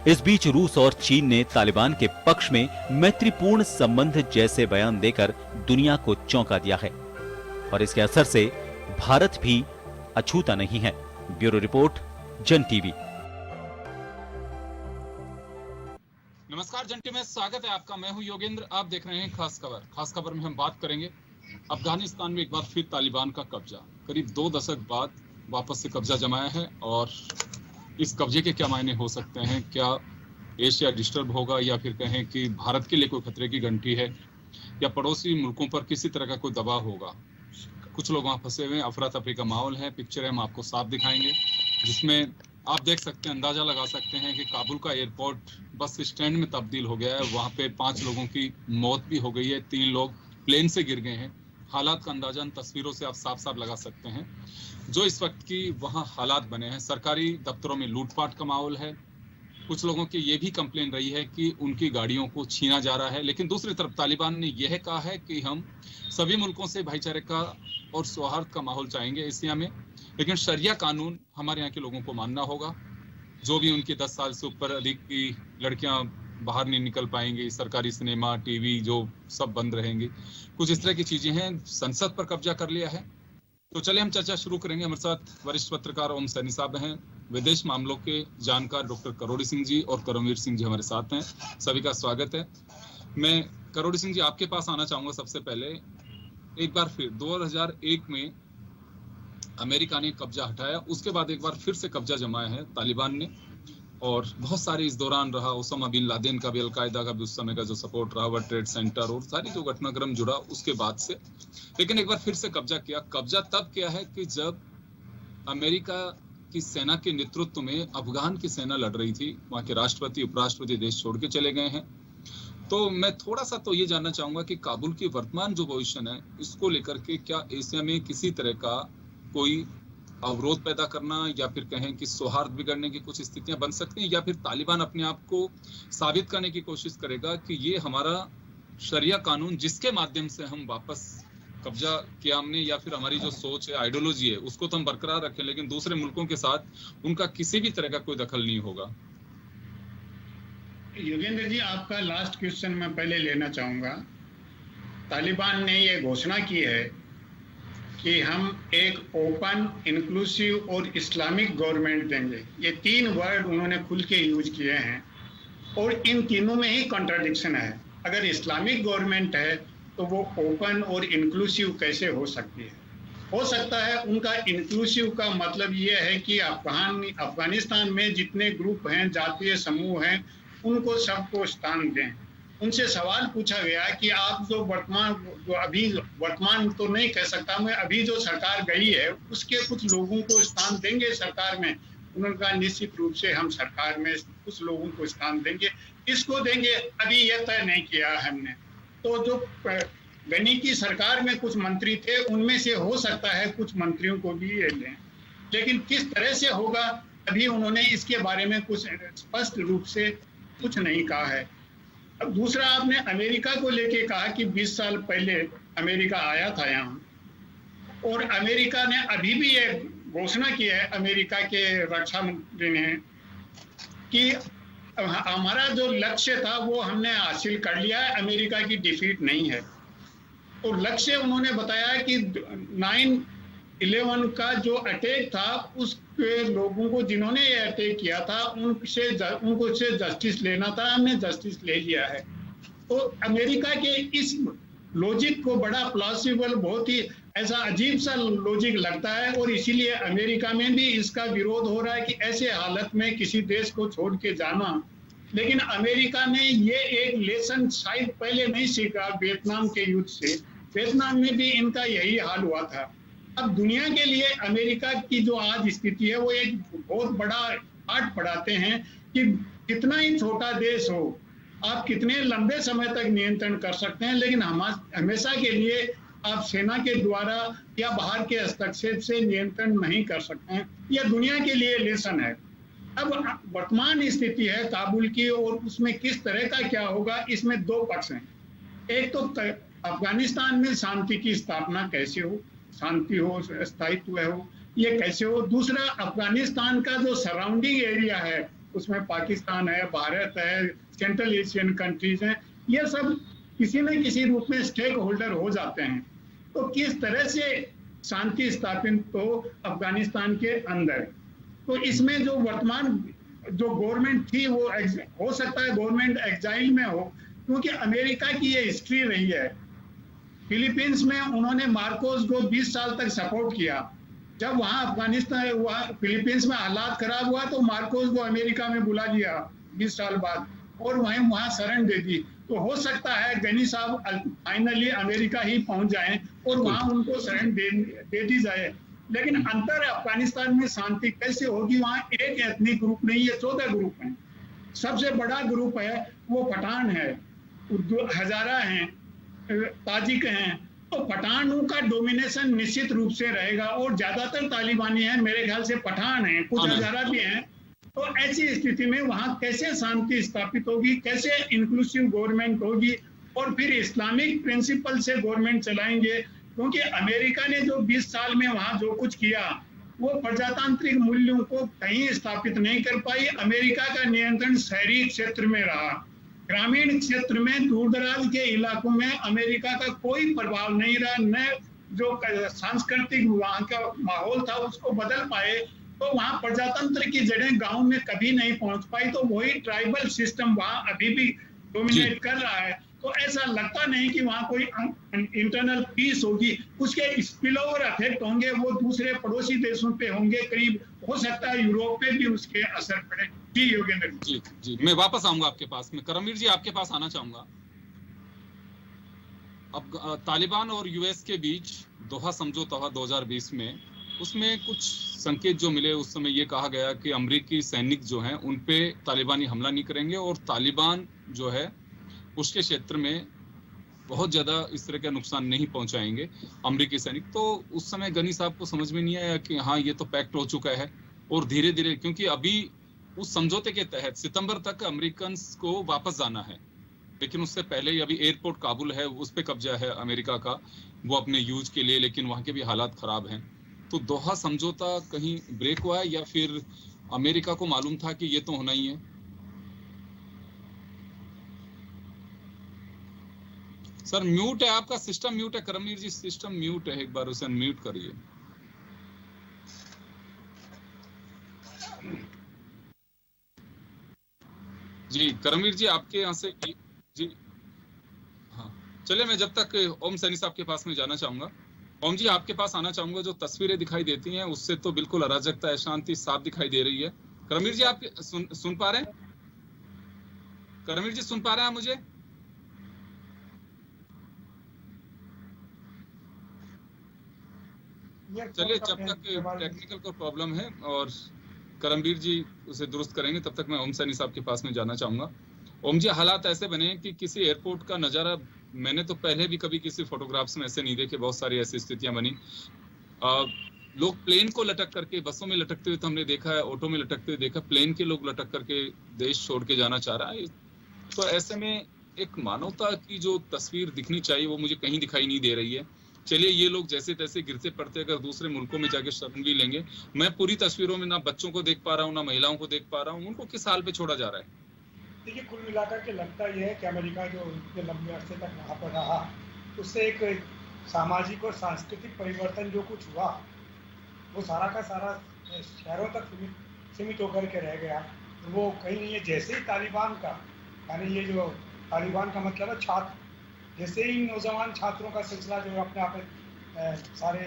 इस बीच रूस और चीन ने तालिबान के पक्ष में मैत्रीपूर्ण संबंध जैसे बयान देकर दुनिया को चौंका दिया है और इसके असर से भारत भी अछूता नहीं है। ब्यूरो रिपोर्ट, जन टीवी।
नमस्कार, जन टीवी में स्वागत है आपका। मैं हूं योगेंद्र, आप देख रहे हैं खास खबर। खास खबर में हम बात करेंगे अफगानिस्तान में एक बार फिर तालिबान का कब्जा। करीब 2 दशक बाद वापस से कब्जा जमाया है और इस कब्जे के क्या मायने हो सकते हैं? क्या एशिया डिस्टर्ब होगा या फिर कहें कि भारत के लिए कोई खतरे की घंटी है या पड़ोसी मुल्कों पर किसी तरह का कोई दबाव होगा? कुछ लोग वहां फंसे हुए हैं, अफरा तफरी का माहौल है। पिक्चर हम आपको साफ दिखाएंगे जिसमें आप देख सकते हैं, अंदाजा लगा सकते हैं कि काबुल का एयरपोर्ट बस स्टैंड में तब्दील हो गया है। वहां पे 5 लोगों की मौत भी हो गई है, 3 लोग प्लेन से गिर गए हैं। हालात का अंदाजा इन तस्वीरों से आप साफ साफ लगा सकते हैं जो इस वक्त की वहां हालात बने हैं। सरकारी दफ्तरों में लूटपाट का माहौल है। कुछ लोगों की ये भी कंप्लेन रही है कि उनकी गाड़ियों को छीना जा रहा है। लेकिन दूसरी तरफ तालिबान ने यह कहा है कि हम सभी मुल्कों से भाईचारे का और सौहार्द का माहौल चाहेंगे एशिया में, लेकिन शरिया कानून हमारे यहाँ के लोगों को मानना होगा। जो भी उनकी 10 साल से ऊपर अधिक की लड़कियां बाहर नहीं निकल पाएंगी, सरकारी सिनेमा, टीवी जो सब बंद रहेंगे, कुछ इस तरह की चीजें हैं। संसद पर कब्जा कर लिया है। तो चलिए हम चर्चा शुरू करेंगे। हमारे साथ वरिष्ठ पत्रकार ओम सैनी साहब हैं, विदेश मामलों के जानकार डॉक्टर करोड़ी सिंह जी और करमवीर सिंह जी हमारे साथ हैं। सभी का स्वागत है। मैं करोड़ी सिंह जी आपके पास आना चाहूंगा। सबसे पहले एक बार फिर 2001 में अमेरिका ने कब्जा हटाया, उसके बाद एक बार फिर से कब्जा जमाया है तालिबान ने और बहुत सारे इस दौरान रहा। ओसामा बिन लादेन का भी, अलकायदा का भी उस समय का जो सपोर्ट रहा, वर्ल्ड ट्रेड सेंटर और सारी जो घटनाक्रम जुड़ा उसके बाद से, लेकिन एक बार फिर से कब्जा किया। कब्जा तब किया है कि जब अमेरिका की सेना के नेतृत्व में अफगान की सेना लड़ रही थी। वहां के राष्ट्रपति, उपराष्ट्रपति देश छोड़ के चले गए हैं। तो मैं थोड़ा सा तो ये जानना चाहूंगा कि काबुल की वर्तमान जो पोजीशन है, इसको लेकर के क्या एशिया में किसी तरह का कोई अवरोध पैदा करना या फिर कहें कि सौहार्द बिगड़ने की कुछ स्थितियां बन सकती हैं, या फिर तालिबान अपने आप को साबित करने की कोशिश करेगा कि ये हमारा शरिया कानून जिसके माध्यम से हम वापस कब्जा किया हमने, या फिर हमारी जो सोच है, आइडियोलॉजी है, उसको तो हम बरकरार रखें, लेकिन दूसरे मुल्कों के साथ उनका किसी भी तरह का कोई दखल नहीं होगा।
योगेंद्र जी, आपका लास्ट क्वेश्चन मैं पहले लेना चाहूंगा। तालिबान ने ये घोषणा की है कि हम एक ओपन, इंक्लूसिव और इस्लामिक गवर्नमेंट देंगे। ये 3 वर्ड उन्होंने खुल के यूज किए हैं और इन तीनों में ही कॉन्ट्राडिक्शन है। अगर इस्लामिक गवर्नमेंट है तो वो ओपन और इंक्लूसिव कैसे हो सकती है? हो सकता है उनका इंक्लूसिव का मतलब ये है कि अफगानिस्तान में जितने ग्रुप हैं, जातीय समूह हैं, उनको सबको स्थान दें। उनसे सवाल पूछा गया कि आप जो वर्तमान तो नहीं कह सकता मैं, अभी जो सरकार गई है उसके कुछ लोगों को स्थान देंगे सरकार में? उन्होंने कहा निश्चित रूप से हम सरकार में कुछ लोगों को स्थान देंगे। किसको देंगे अभी यह तय नहीं किया हमने। तो जो गनी की सरकार में कुछ मंत्री थे, उनमें से हो सकता है कुछ मंत्रियों को भी ये लें, लेकिन किस तरह से होगा अभी उन्होंने इसके बारे में कुछ स्पष्ट रूप से कुछ नहीं कहा है। अब दूसरा, आपने अमेरिका को लेके कहा कि 20 साल पहले अमेरिका आया था यहाँ और अमेरिका ने अभी भी ये घोषणा की है, अमेरिका के रक्षा मंत्री ने, कि हमारा जो लक्ष्य था वो हमने हासिल कर लिया है, अमेरिका की डिफीट नहीं है। और लक्ष्य उन्होंने बताया कि 9/11 का जो अटैक था उसके लोगों को जिन्होंने ये अटैक किया था उनको से जस्टिस लेना था, हमने जस्टिस ले लिया है। तो अमेरिका के इस लॉजिक को बड़ा प्लॉसिबल, बहुत ही ऐसा अजीब सा लॉजिक लगता है और इसीलिए अमेरिका में भी इसका विरोध हो रहा है कि ऐसे हालत में किसी देश को छोड़ के जाना। लेकिन अमेरिका ने ये एक लेसन शायद पहले नहीं सीखा वियतनाम के युद्ध से। वियतनाम में भी इनका यही हाल हुआ था। अब दुनिया के लिए अमेरिका की जो आज स्थिति है वो एक बहुत बड़ा पाठ पढ़ाते हैं कि कितना ही छोटा देश हो, आप कितने लंबे समय तक नियंत्रण कर सकते हैं, लेकिन हमेशा के लिए आप सेना के द्वारा या बाहर के हस्तक्षेप से नियंत्रण नहीं कर सकते हैं। यह दुनिया के लिए लेसन है। अब वर्तमान स्थिति है काबुल की, और उसमें किस तरह का क्या होगा, इसमें दो पक्ष हैं। एक तो अफगानिस्तान में शांति की स्थापना कैसे हो, शांति हो, स्थायित्व हो, ये कैसे हो। दूसरा, अफगानिस्तान का जो सराउंडिंग एरिया है, उसमें पाकिस्तान है, भारत है, सेंट्रल एशियन कंट्रीज हैं, ये सब किसी न किसी रूप में स्टेक होल्डर हो जाते हैं। तो किस तरह से शांति स्थापित हो अफगानिस्तान के अंदर। तो इसमें जो वर्तमान जो गवर्नमेंट थी, वो हो सकता है गवर्नमेंट एग्जाइल में हो, क्योंकि अमेरिका की ये हिस्ट्री रही है। फिलीपींस में उन्होंने मार्कोस को 20 साल तक सपोर्ट किया। जब वहां अफगानिस्तान फिलीपींस में हालात खराब हुआ तो मार्कोस को अमेरिका में बुला लिया 20 साल बाद, और वहां शरण दे दी। तो हो सकता है गनी साहब फाइनली अमेरिका ही पहुंच जाएं और वहां उनको शरण दे दी जाए। लेकिन अंतर अफगानिस्तान में शांति कैसे होगी, वहां एक एथनिक ग्रुप नहीं है, 14 ग्रुप हैं। सबसे बड़ा ग्रुप है वो पठान है, हजारा हैं, ताजिक हैं। तो पठानों का डोमिनेशन निश्चित रूप से रहेगा, और ज्यादातर तालिबानी हैं, मेरे ख्याल से पठान हैं, कुछ हजारा भी हैं। तो ऐसी स्थिति में वहां कैसे शांति स्थापित होगी, कैसे इंक्लूसिव गवर्नमेंट होगी, और फिर इस्लामिक प्रिंसिपल से गवर्नमेंट चलाएंगे। क्योंकि अमेरिका ने जो 20 साल में वहां जो कुछ किया, वो प्रजातांत्रिक मूल्यों को कहीं स्थापित नहीं कर पाई। अमेरिका का नियंत्रण शहरी क्षेत्र में रहा, ग्रामीण क्षेत्र में, दूर दराज के इलाकों में अमेरिका का कोई प्रभाव नहीं रहा। न जो सांस्कृतिक वहां का माहौल था उसको बदल पाए, तो वहां प्रजातंत्र की जड़ें गांव में कभी नहीं पहुंच पाई। तो वही ट्राइबल सिस्टम वहां अभी भी डोमिनेट कर रहा है। तो ऐसा लगता नहीं कि वहां कोई इंटरनल पीस होगी। उसके स्पिलओवर इफेक्ट होंगे, वो दूसरे पड़ोसी देशों पे होंगे, करीब हो सकता है यूरोप पे भी उसके असर पड़े। जी योगेंद्र
जी, मैं वापस आऊंगा आपके पास में। करमवीर जी, आपके पास आना चाहूंगा। अब तालिबान और यूएस के बीच दोहा समझौता हुआ 2020 में, उसमें कुछ संकेत जो मिले, उस समय ये कहा गया कि अमेरिकी सैनिक जो हैं उन पे तालिबानी हमला नहीं करेंगे, और तालिबान जो है उसके क्षेत्र में बहुत ज्यादा इस तरह का नुकसान नहीं पहुंचाएंगे अमेरिकी सैनिक। तो उस समय गनी साहब को समझ में नहीं आया कि हाँ ये तो पैक्ट हो चुका है, और धीरे धीरे, क्योंकि अभी उस समझौते के तहत सितंबर तक अमेरिकन को वापस जाना है, लेकिन उससे पहले ही अभी एयरपोर्ट काबुल है, उस पर कब्जा है अमेरिका का, वो अपने यूज के लिए, लेकिन वहां के भी हालात खराब हैं। तो दोहा समझौता कहीं ब्रेक हुआ है, या फिर अमेरिका को मालूम था कि ये तो होना ही है? सर म्यूट है, आपका सिस्टम म्यूट है। करमवीर जी सिस्टम म्यूट है, एक बार उसे अनम्यूट करिए। जी करमवीर जी, आपके यहाँ से जी, हाँ चलिए, मैं जब तक ओम सैनी साहब के पास में जाना चाहूंगा। ओम जी, आपके पास आना चाहूंगा। जो तस्वीरें दिखाई देती हैं उससे तो बिल्कुल अराजकता, अशांति साफ दिखाई दे रही है। करमवीर जी, आप सुन पा रहे हैं? करमवीर जी सुन पा रहे हैं मुझे? चलिए, जब तक टेक्निकल को प्रॉब्लम है और करमवीर जी उसे दुरुस्त करेंगे, तब तक मैं ओम सैनी साहब के पास में जाना चाहूंगा। ओम जी, हालात ऐसे बने कि किसी एयरपोर्ट का नजारा मैंने तो पहले भी कभी किसी फोटोग्राफ्स में ऐसे नहीं देखे। बहुत सारी ऐसी स्थितियां बनी। लोग प्लेन को लटक करके, बसों में लटकते हुए तो हमने देखा है, ऑटो में लटकते हुए देखा, प्लेन के लोग लटक करके देश छोड़ के जाना चाह रहा है। तो ऐसे में एक मानवता की जो तस्वीर दिखनी चाहिए वो मुझे कहीं दिखाई नहीं दे रही है। चलिए, ये लोग जैसे तैसे गिरते पड़ते अगर दूसरे मुल्कों में जाके शरण भी लेंगे, मैं पूरी तस्वीरों में ना बच्चों को देख पा रहा हूँ, ना महिलाओं को देख पा रहा हूँ। उनको किस हाल पे छोड़ा जा रहा है?
देखिए, कुल मिलाकर के लगता यह है कि अमेरिका जो इतने लंबे अरसे तक वहाँ पर रहा, उससे एक सामाजिक और सांस्कृतिक परिवर्तन जो कुछ हुआ, वो सारा का सारा शहरों तक सीमित होकर के रह गया। वो कहीं नहीं है। जैसे ही तालिबान का, यानी ये जो तालिबान का मतलब है छात्र, जैसे ही नौजवान छात्रों का सिलसिला जो अपने आप सारे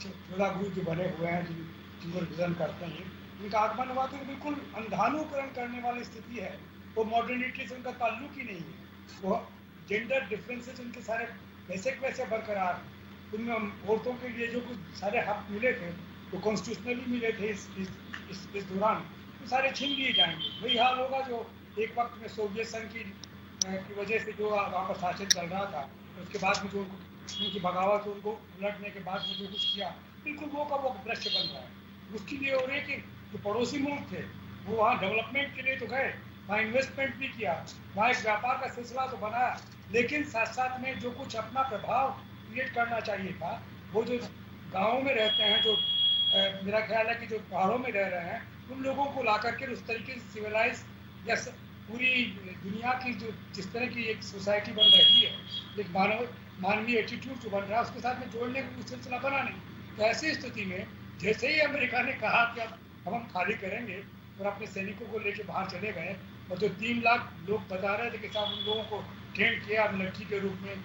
14 ग्रुप जो बने हुए हैं जिनको रिप्रेजेंट करते हैं, इनका आगमन हुआ, तो बिल्कुल अंधानुकरण करने वाली स्थिति है। वो मॉडर्निटी से उनका ताल्लुक ही नहीं है। वो जेंडर डिफरेंसेस उनके सारे वैसे बरकरार। उनमें औरतों के लिए जो कुछ सारे हक मिले थे, जो कॉन्स्टिट्यूशनली मिले थे इस दौरान, वो सारे छीन लिए जाएंगे। वही हाल होगा जो एक वक्त में सोवियत संघ की की वजह से जो वहाँ पर शासन चल रहा था, उसके बाद में जो उनकी बगावत, उनको उलटने के बाद में जो कुछ किया, बिल्कुल वो का वो दृश्य बन रहा है। उसके लिए हो रही है कि जो पड़ोसी मुल्क थे वो वहाँ डेवलपमेंट के लिए तो गए, वहाँ इन्वेस्टमेंट भी किया, वहाँ एक व्यापार का सिलसिला तो बनाया, लेकिन साथ साथ में जो कुछ अपना प्रभाव क्रिएट करना चाहिए था, वो जो गाँव में रहते हैं, जो मेरा ख्याल है कि जो पहाड़ों में रह रहे हैं, उन लोगों को ला करके उस तरीके से सिविलाइज या पूरी दुनिया की जो जिस तरह की एक सोसाइटी बन रही है, एक मानवीय एटीट्यूड जो बन रहा है, उसके साथ में जोड़ने का कुछ सिलसिला बना नहीं। तो ऐसी स्थिति में जैसे ही अमेरिका ने कहा कि अब हम खाली करेंगे और अपने सैनिकों को लेकर बाहर चले गए, और जो 3 लाख लोग बता रहे थे कि साहब उन लोगों को ट्रेन किया मिलिट्री के रूप में,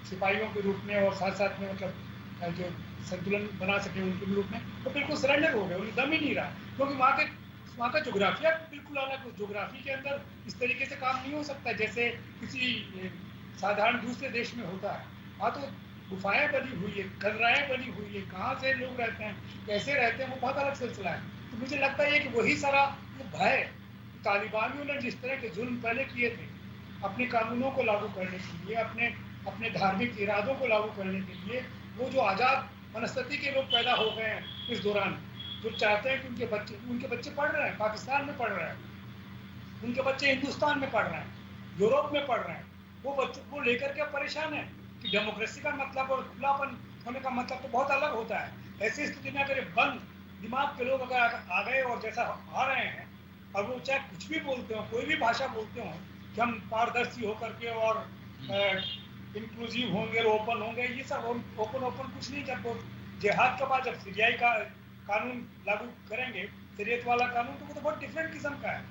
सिपाहियों के रूप में, और साथ साथ में मतलब जो संतुलन बना सके उनके रूप में, तो बिल्कुल सरेंडर हो गए, उन्हें दम ही नहीं रहा, क्योंकि वहाँ का जोग्राफिया बिल्कुल अलग है। जोग्राफी के अंदर इस तरीके से काम नहीं हो सकता जैसे किसी साधारण दूसरे देश में होता है। वहाँ तो गुफाएं बनी हुई है, कलराएं बनी हुई है, कहाँ से लोग रहते हैं, कैसे रहते हैं, वो बहुत अलग सिलसिला है। तो मुझे लगता है कि वही सारा भय तालिबानियों ने जिस तरह के जुल्म पहले किए थे, अपने कानूनों को लागू करने के लिए, अपने धार्मिक इरादों को लागू करने के लिए, वो जो आज़ाद मनस्थिति के लोग पैदा हो गए हैं इस दौरान, जो चाहते हैं कि उनके बच्चे पढ़ रहे हैं, पाकिस्तान में पढ़ रहे हैं, उनके बच्चे हिंदुस्तान में पढ़ रहे हैं, यूरोप में पढ़ रहे हैं, वो बच्चों को लेकर के परेशान है कि डेमोक्रेसी का मतलब और खुलापन होने का मतलब तो बहुत अलग होता है। ऐसी स्थिति में अगर बंद दिमाग के लोग अगर आ गए और जैसा आ रहे हैं, और वो चाहे कुछ भी बोलते हो, कोई भी भाषा बोलते हो कि हम पारदर्शी होकर के और इंक्लूसिव होंगे, ओपन होंगे, ये सब ओपन कुछ नहीं। जब वो जिहाद के बाद जब सीरियाई का कानून लागू करेंगे, शरीयत वाला कानून, तो वो तो बहुत डिफरेंट किस्म का है,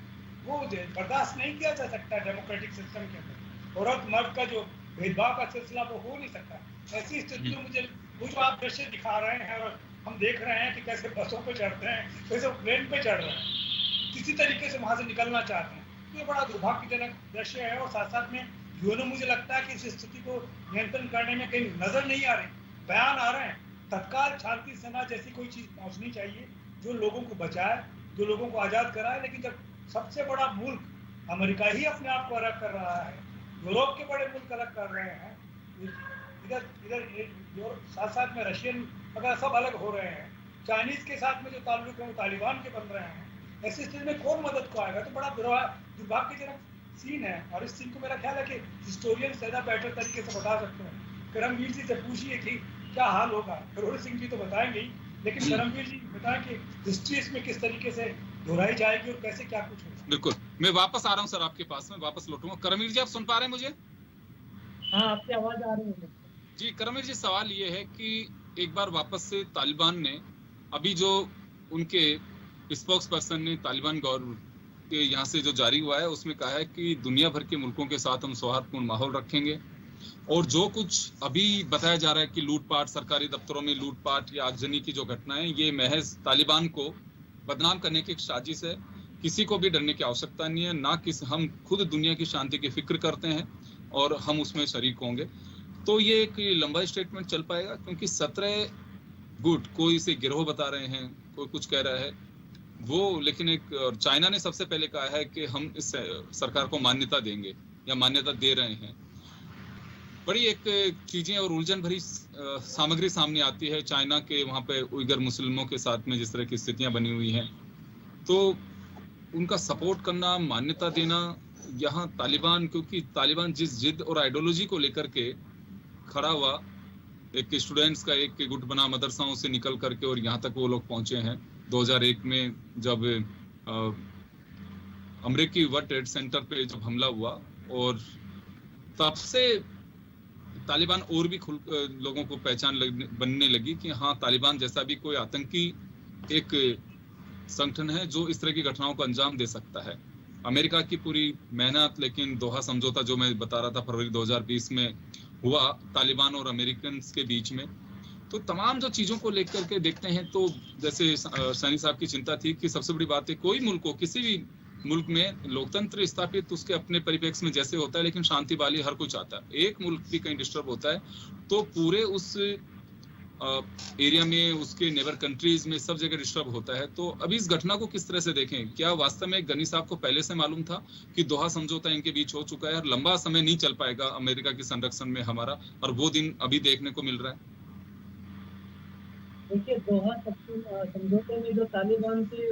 वो बर्दाश्त नहीं किया जा सकता डेमोक्रेटिक सिस्टम के अंदर। औरत मर्द का जो भेदभाव का सिलसिला वो हो नहीं सकता। ऐसी स्थिति में मुझे वो जो आप दृश्य दिखा रहे हैं और हम देख रहे हैं कि कैसे बसों पे चढ़ते हैं, कैसे प्लेन पे चढ़ रहे हैं, किसी तरीके से वहां से निकलना चाहते हैं, तो ये बड़ा दुर्भाग्यजनक दृश्य है। और साथ साथ में यूएनओ मुझे लगता है कि इस स्थिति को नियंत्रण करने में कहीं नजर नहीं आ रही, बयान आ रहे हैं, तत्काल शांति सेना जैसी कोई चीज पहुंचनी चाहिए जो लोगों को बचाए, जो लोगों को आजाद कराए। लेकिन जब सबसे बड़ा मुल्क अमेरिका ही अपने आप को अलग कर रहा है, यूरोप के बड़े मुल्क अलग कर रहे हैं, इधर साथ साथ में रशियन वगैरह सब अलग हो रहे हैं, चाइनीज के साथ में जो ताल्लुक है वो तालिबान के बन रहे हैं, ऐसी स्थिति में कौन मदद को आएगा? तो बड़ा दुर्भाग्यजनक सीन है। और इस सीन को मेरा ख्याल है कि हिस्टोरियन ज्यादा बेटर तरीके से बता सकते हैं। करमवीर जी से पूछिए कि क्या हाल होगा, करोड़ सिंह जी तो बताएंगे ही, लेकिन करमवीर जी बताएं कि हिस्ट्री इसमें किस तरीके से दोहराई जाएगी और कैसे क्या कुछ होगा।
बिल्कुल, मैं वापस आ रहा हूँ सर, आपके पास में वापस लौटूंगा। करमवीर जी, आप सुन पा रहे हैं मुझे?
हाँ, आपकी आवाज आ रही है
जी। करमवीर जी, सवाल ये है कि एक बार वापस से तालिबान ने, अभी जो उनके स्पोक्स पर्सन ने तालिबान गवर्नमेंट के यहाँ से जो जारी हुआ है उसमें कहा है कि दुनिया भर के मुल्कों के साथ हम सौहार्दपूर्ण माहौल रखेंगे, और जो कुछ अभी बताया जा रहा है कि लूटपाट, सरकारी दफ्तरों में लूटपाट या आगजनी की जो घटनाएं, ये महज तालिबान को बदनाम करने की एक साजिश है। किसी को भी डरने की आवश्यकता नहीं है, ना कि हम खुद दुनिया की शांति की फिक्र करते हैं और हम उसमें शरीक होंगे। तो ये एक लंबा स्टेटमेंट चल पाएगा, क्योंकि 17 गुट, कोई इसे गिरोह बता रहे हैं, कोई कुछ कह रहा है वो, लेकिन एक चाइना ने सबसे पहले कहा है कि हम इस सरकार को मान्यता देंगे या मान्यता दे रहे हैं। बड़ी एक चीजें और उलझन भरी सामग्री सामने आती है चाइना के वहाँ पे उइगर मुस्लिमों के साथ में जिस तरह की स्थितियां बनी हुई हैं, तो उनका सपोर्ट करना, मान्यता देना, यहाँ तालिबान, क्योंकि तालिबान जिस जिद और आइडियोलॉजी को लेकर के खड़ा हुआ, एक स्टूडेंट्स का एक गुट बना मदरसाओं से निकल करके और यहाँ तक वो लोग पहुंचे हैं 2001 में जब अमेरिकी वर्ल्ड ट्रेड सेंटर पे जब हमला हुआ, और तब से तालिबान और भी लोगों को पहचान बनने लगी कि हाँ, तालिबान जैसा भी कोई आतंकी एक संगठन है जो इस तरह की घटनाओं को अंजाम दे सकता है। अमेरिका की पूरी मेहनत, लेकिन दोहा समझौता जो मैं बता रहा था फरवरी 2020 में हुआ तालिबान और अमेरिकन के बीच में, तो तमाम जो चीज़ों को लेकर के देखते हैं, तो जैसे सैनी साहब की चिंता थी कि सबसे बड़ी बात है, कोई मुल्क को, किसी भी मुल्क में लोकतंत्र स्थापित उसके अपने परिप्रेक्ष्य में जैसे होता है, लेकिन शांति वाली हर कोई चाहता है। एक मुल्क भी कहीं डिस्टर्ब होता है तो पूरे उस एरिया में, उसके नेबर कंट्रीज में, सब जगह डिस्टर्ब होता है। तो अभी इस घटना को किस तरह से देखें? क्या वास्तव में गनी साहब को पहले से मालूम था कि दोहा समझौता इनके बीच हो चुका है और लंबा समय नहीं चल पाएगा अमेरिका के संरक्षण में हमारा, और वो दिन अभी देखने को मिल रहा है?
देखिए, दोहा समझौते में जो तालिबान के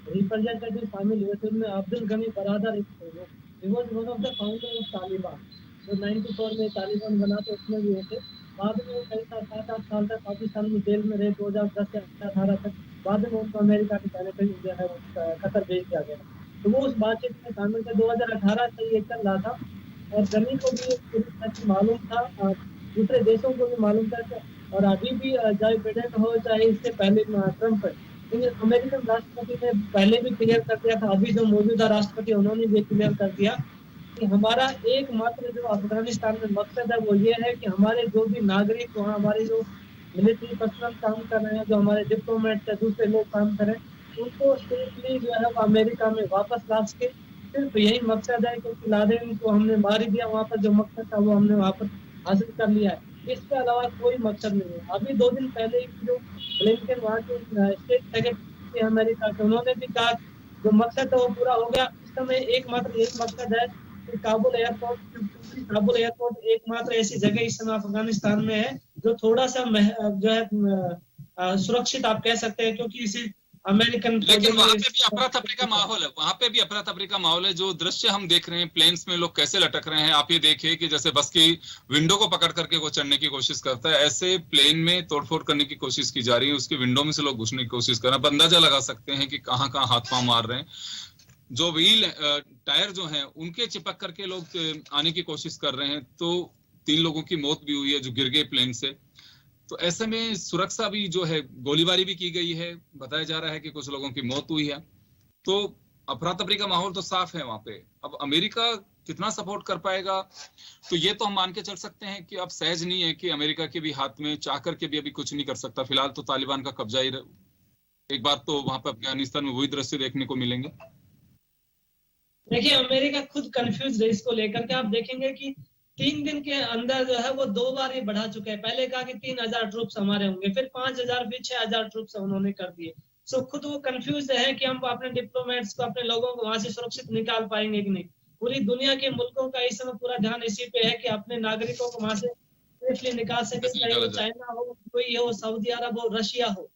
रिप्रेजेंटेटिव शामिल हुए थे उनमें Abdul Ghani Baradar he was one of the founder of Taliban. जो 94 में तालिबान बना तो उसमें भी थे। बाद में वो कई 7-8 साल तक पाकिस्तान में जेल में रहे, 2010 से 18 तक। बाद में उनको अमेरिका के कहने पर जो है कतर भेज दिया गया। तो वो उस बातचीत में शामिल थे। 2018 से ये चल रहा था और गनी को भी पूरी मालूम था, दूसरे देशों को भी मालूम था। और अभी भी चाहे बाइडेन हो चाहे इससे पहले ट्रंप है, अमेरिकन राष्ट्रपति ने पहले भी क्लियर कर दिया था, अभी जो मौजूदा राष्ट्रपति उन्होंने भी क्लियर कर दिया कि हमारा एकमात्र जो अफगानिस्तान में मकसद है वो ये है कि हमारे जो भी नागरिक वहाँ, हमारे जो मिलिट्री पर्सनल काम कर रहे हैं, जो हमारे डिप्लोमेट दूसरे लोग काम कर रहे हैं, उनको सेफली जो है वो अमेरिका में वापस ला सके। सिर्फ यही मकसद है, क्योंकि लादेन को हमने मार ही दिया, वहाँ पर जो मकसद था वो हमने वहाँ पर हासिल कर लिया है। इसके अलावा कोई मकसद नहीं है। अभी 2 दिन पहले जो ब्लिंकन वहाँ के स्टेट सेक्रेटरी अमेरिका के, उन्होंने भी कहा जो मकसद है वो पूरा हो गया। इस समय एकमात्र एक मकसद है कि काबुल एयरपोर्ट एकमात्र ऐसी जगह इस समय अफगानिस्तान में है जो थोड़ा सा जो है सुरक्षित आप कह सकते हैं, क्योंकि इसी अमेरिकन,
लेकिन वहाँ पे भी अफरा तफरी का माहौल है। वहाँ पे भी अफरा तफरी का माहौल है। जो दृश्य हम देख रहे हैं, प्लेन्स में लोग कैसे लटक रहे हैं, आप ये देखिए कि जैसे बस की विंडो को पकड़ करके वो चढ़ने की कोशिश करता है, ऐसे प्लेन में तोड़फोड़ करने की कोशिश की जा रही है। उसकी विंडो में से लोग घुसने की कोशिश कर रहे हैं। आप अंदाजा लगा सकते हैं कि कहाँ कहाँ हाथ पांव मार रहे हैं। जो व्हील टायर जो है उनके चिपक करके लोग आने की कोशिश कर रहे हैं। तो 3 लोगों की मौत भी हुई है जो गिर गए प्लेन से। तो ऐसे में सुरक्षा भी जो है, गोलीबारी भी की गई है, बताया जा रहा है कि कुछ लोगों की मौत हुई है। तो अफरा तफरी का माहौल तो साफ है वहां पे। अब अमेरिका कितना सपोर्ट कर पाएगा, तो ये तो हम मान के चल सकते हैं कि अब सहज नहीं है कि अमेरिका के भी हाथ में चाह करके भी अभी कुछ नहीं कर सकता। फिलहाल तो तालिबान का कब्जा ही एक बार तो वहां पे अफगानिस्तान में वही दृश्य देखने को मिलेंगे।
देखिए, अमेरिका खुद कंफ्यूज है इसको लेकर के। आप देखेंगे कि 3 दिन के अंदर जो है वो 2 बार ये बढ़ा चुके हैं। पहले कहा कि 3000 ट्रूप्स हमारे होंगे, फिर 5000, फिर 6000 ट्रूप्स उन्होंने कर दिए। सो खुद वो कंफ्यूज है कि हम अपने डिप्लोमेट्स को, अपने लोगों को वहां से सुरक्षित निकाल पाएंगे कि नहीं। पूरी दुनिया के मुल्कों का इस समय पूरा ध्यान इसी पे है कि अपने नागरिकों को वहां से सेफली निकाल सके, चाहे वो चाइना हो, कोई हो, सऊदी अरब हो, रशिया हो।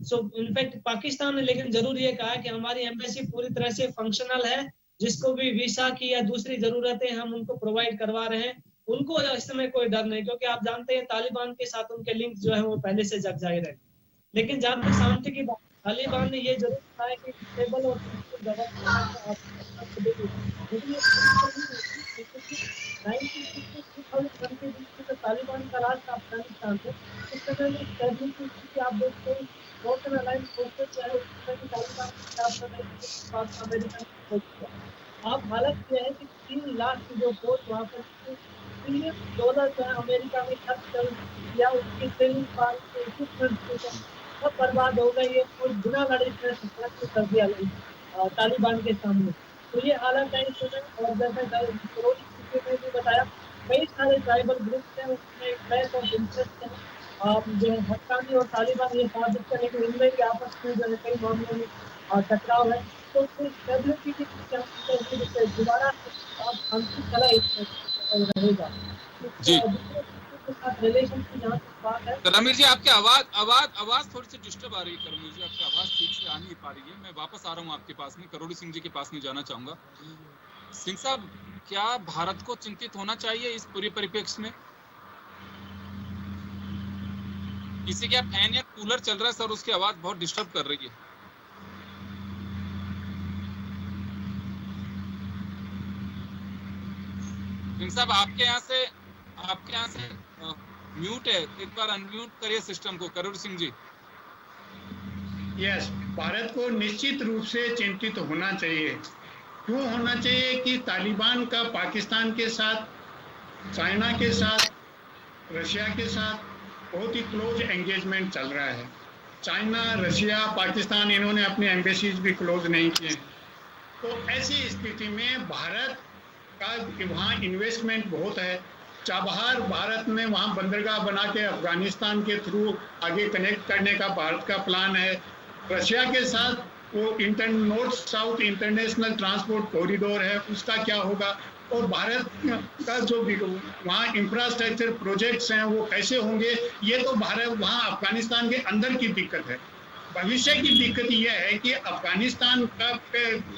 सो इनफैक्ट पाकिस्तान ने लेकिन जरूर ये कहा कि हमारी एम्बेसी पूरी तरह से फंक्शनल है, जिसको भी वीसा की या दूसरी जरूरतें हम उनको प्रोवाइड करवा रहे हैं। उनको इस समय कोई डर नहीं, क्योंकि आप जानते हैं तालिबान के साथ उनके लिंक जो है वो पहले से जग जाहिर है। लेकिन जहां तक शांति की बात, तालिबान ने ये जरूर कहा है कि स्टेबल और तालिबान का राज था अफगानिस्तान से, उस समय में स्टेबिलिटी आप देखते हैं, नॉर्थन अलायंस फोर्सेस चाहे अमेरिका। अब हालत यह है कि 3 लाख की जो फौज वहाँ पर $1 बिलियन जो है अमेरिका में खर्च कर दिया, उसकी ट्रेनिंग पाल के इक्विपमेंट सब बर्बाद हो गई है और बिना लड़े कर दिया तालिबान के सामने। तो ये हालत है इस समय। और जैसे ने भी बताया, कई सारे ट्राइबल ग्रुप्स हैं, उसमें एक क्लैश ऑफ इंटरेस्ट है। जो हक्कानी और तालिबान ये साबित करें कि इनमें भी आपस में जो है कई मामलों में टकराव है। तो स्टेबिलिटी की दोबारा रहेगा
जी।
रिलेशन की जहाँ तक बात है।
कलामीर जी, आपकी आवाज थोड़ी सी डिस्टर्ब आ रही है। कलामीर जी, आपकी आवाज ठीक से आ नहीं पा रही है। मैं वापस आ रहा हूँ आपके पास में, करोड़ी सिंह जी के पास में जाना चाहूंगा। सिंह साहब, क्या भारत को चिंतित होना चाहिए इस पूरे परिप्रेक्ष्य में? किसी का फैन या कूलर चल रहा है सर, उसकी आवाज बहुत डिस्टर्ब कर रही है। सिंह साहब, आपके यहाँ से म्यूट है, एक बार अनम्यूट करिए सिस्टम को। करोड़ सिंह जी।
यस, भारत को निश्चित रूप से चिंतित होना चाहिए। क्यों होना चाहिए कि तालिबान का पाकिस्तान के साथ, चाइना के साथ, रशिया के साथ बहुत ही क्लोज एंगेजमेंट चल रहा है। चाइना, रशिया, पाकिस्तान, इन्होंने अपने एम्बेसीज भी क्लोज नहीं किए। तो ऐसी स्थिति में भारत का वहाँ इन्वेस्टमेंट बहुत है, चाबहार भारत ने वहां बंदरगाह बना के अफगानिस्तान के थ्रू आगे कनेक्ट करने का भारत का प्लान है। रशिया के साथ वो north south international transport corridor है, उसका क्या होगा, और भारत का जो वहाँ इंफ्रास्ट्रक्चर प्रोजेक्ट्स हैं वो कैसे होंगे, ये तो भारत वहाँ अफगानिस्तान के अंदर की दिक्कत है। भविष्य की दिक्कत यह है कि अफगानिस्तान का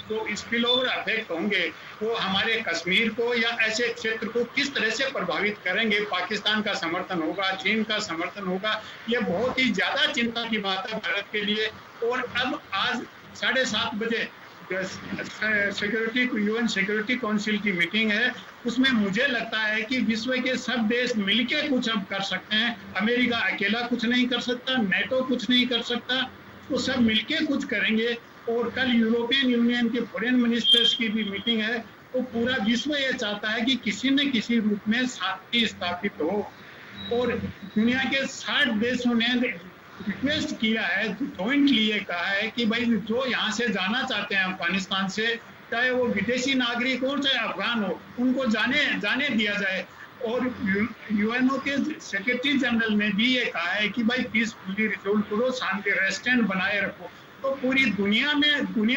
जो स्पिल ओवर इफेक्ट होंगे वो हमारे कश्मीर को या ऐसे क्षेत्र को किस तरह से प्रभावित करेंगे। पाकिस्तान का समर्थन होगा, चीन का समर्थन होगा, ये बहुत ही ज्यादा चिंता की बात है भारत के लिए। और अब आज 7:30 बजे यूएन सिक्योरिटी काउंसिल की मीटिंग है, उसमें मुझे लगता है कि विश्व के सब देश मिलकर कुछ अब कर सकते हैं। अमेरिका अकेला कुछ नहीं कर सकता, नेटो कुछ नहीं कर सकता, तो सब मिलके कुछ करेंगे। और कल यूरोपियन यूनियन के फॉरेन मिनिस्टर्स की भी मीटिंग है, तो पूरा विश्व ये चाहता है कि किसी न किसी रूप में शांति स्थापित हो। और दुनिया के 60 देशों ने रिक्वेस्ट किया है, जॉइंटली ये कहा है कि भाई जो यहाँ से जाना चाहते हैं अफगानिस्तान से, चाहे वो विदेशी नागरिक हो चाहे अफगान हो, उनको जाने दिया जाए। और यूएनओ के सेक्रेटरी जनरल ने भी ये कहा है कि भाई पीसफुली रिजोल्व करो, शांति रेस्टेंट बनाए रखो। तो पूरी दुनिया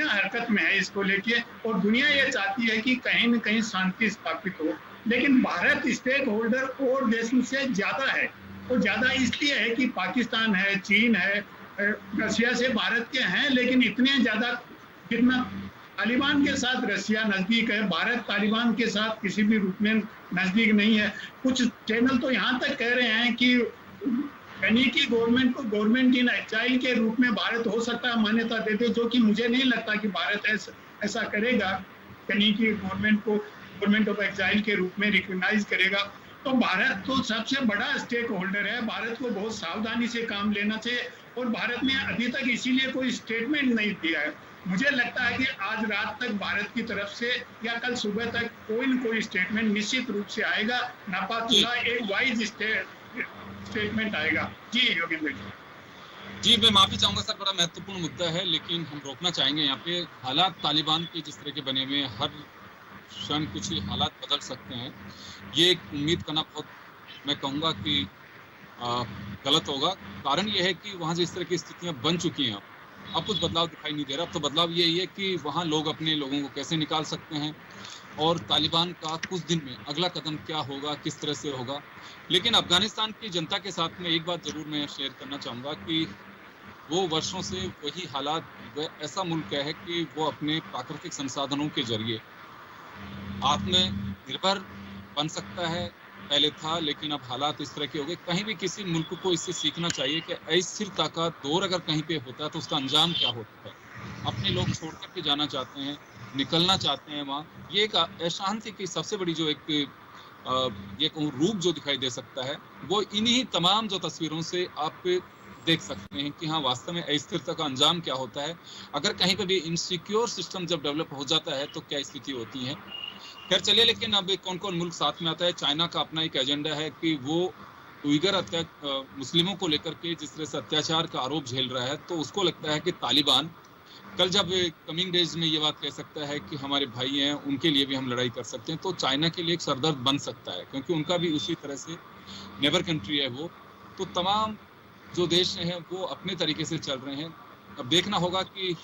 हरकत में है इसको लेके, और दुनिया ये चाहती है कि कहीं न कहीं शांति स्थापित हो। लेकिन भारत स्टेक होल्डर और देशों से ज्यादा है, और ज्यादा इसलिए है कि पाकिस्तान है, चीन है, रशिया से भारत के हैं, लेकिन इतने ज्यादा जितना तालिबान के साथ रशिया नजदीक है, भारत तालिबान के साथ किसी भी रूप में नजदीक नहीं है। कुछ चैनल तो यहाँ तक कह रहे हैं कि गनी की गवर्नमेंट को गवर्नमेंट इन एक्साइल के रूप में भारत हो सकता है मान्यता देते, जो कि मुझे नहीं लगता कि भारत ऐसा करेगा, गनी की गवर्नमेंट को गवर्नमेंट ऑफ एक्साइल के रूप में रिकॉग्नाइज करेगा। तो भारत तो सबसे बड़ा स्टेक होल्डर है, भारत को बहुत सावधानी से काम लेना चाहिए। और भारत ने अभी तक इसीलिए कोई स्टेटमेंट नहीं दिया है। मुझे लगता है कि आज रात तक भारत की तरफ से या कल सुबह तक कोई न कोई स्टेटमेंट निश्चित रूप से आएगा, नापातुला एक वाइज स्टेटमेंट आएगा। जी योगेंद्र
जी, मैं माफी चाहूंगा सर, बड़ा महत्वपूर्ण मुद्दा है, लेकिन हम रोकना चाहेंगे यहाँ पे। हालात तालिबान के जिस तरह के बने हुए, हर क्षण कुछ ही हालात बदल सकते हैं। ये एक उम्मीद करना बहुत, मैं कहूँगा कि गलत होगा। कारण ये है कि वहाँ जिस तरह की स्थितियाँ बन चुकी हैं, अब कुछ बदलाव दिखाई नहीं दे रहा। अब तो बदलाव यही है कि वहाँ लोग अपने लोगों को कैसे निकाल सकते हैं, और तालिबान का कुछ दिन में अगला कदम क्या होगा, किस तरह से होगा। लेकिन अफगानिस्तान की जनता के साथ में एक बात जरूर मैं शेयर करना चाहूँगा कि वो वर्षों से वही हालात, ऐसा मुल्क है कि वो अपने प्राकृतिक संसाधनों के जरिए आत्मनिर्भर बन सकता है। पहले था, लेकिन अब हालात इस तरह के हो गए। कहीं भी किसी मुल्क को इससे सीखना चाहिए कि अस्थिरता का दौर अगर कहीं पे होता है तो उसका अंजाम क्या होता है। अपने लोग छोड़ करके जाना चाहते हैं, निकलना चाहते हैं वहाँ। ये एक अशांति की सबसे बड़ी जो एक ये कहूँ रूप जो दिखाई दे सकता है, वो इन्हीं तमाम जो तस्वीरों से आप देख सकते हैं कि हाँ, वास्तव में अस्थिरता का अंजाम क्या होता है। अगर कहीं पर भी इनसिक्योर सिस्टम जब डेवलप हो जाता है तो क्या स्थिति होती है। खैर चलिए, लेकिन अब कौन कौन मुल्क साथ में आता है। चाइना का अपना एक एजेंडा है कि वो उइगर मुस्लिमों को लेकर के जिस तरह से अत्याचार का आरोप झेल रहा है, तो उसको लगता है कि तालिबान कल जब कमिंग डेज में ये बात कह सकता है कि हमारे भाई हैं, उनके लिए भी हम लड़ाई कर सकते हैं, तो चाइना के लिए एक सरदर्द बन सकता है, क्योंकि उनका भी उसी तरह से नेबर कंट्री है वो। तो तमाम जो देश हैं वो अपने तरीके से चल रहे हैं। अब देखना होगा कि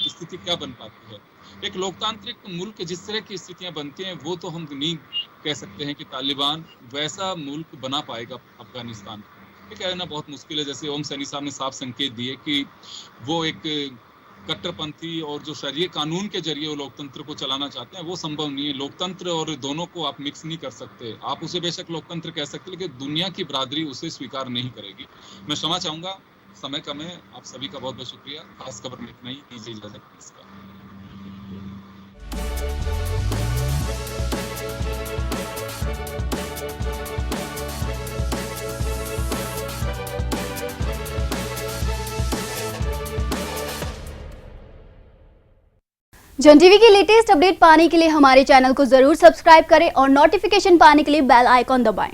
स्थिति क्या बन पाती है। एक लोकतांत्रिक मुल्क जिस तरह की स्थितियां बनती हैं, वो तो हम नहीं कह सकते हैं कि तालिबान वैसा मुल्क बना पाएगा अफगानिस्तान। ये कहना बहुत मुश्किल है। जैसे ओम सैनी साहब ने साफ संकेत दिए कि वो एक कट्टरपंथी और जो शरीय कानून के जरिए वो लोकतंत्र को चलाना चाहते हैं, वो संभव नहीं है। लोकतंत्र और दोनों को आप मिक्स नहीं कर सकते। आप उसे बेशक लोकतंत्र कह सकते, लेकिन दुनिया की बरादरी उसे स्वीकार नहीं करेगी। मैं क्षमा चाहूंगा, समय कम है। आप सभी का बहुत बहुत शुक्रिया। खास खबर में इतना ही, दीजिए इजाजत। इसका
जन टीवी की लेटेस्ट अपडेट पाने के लिए हमारे चैनल को जरूर सब्सक्राइब करें और नोटिफिकेशन पाने के लिए बेल आइकॉन दबाएं।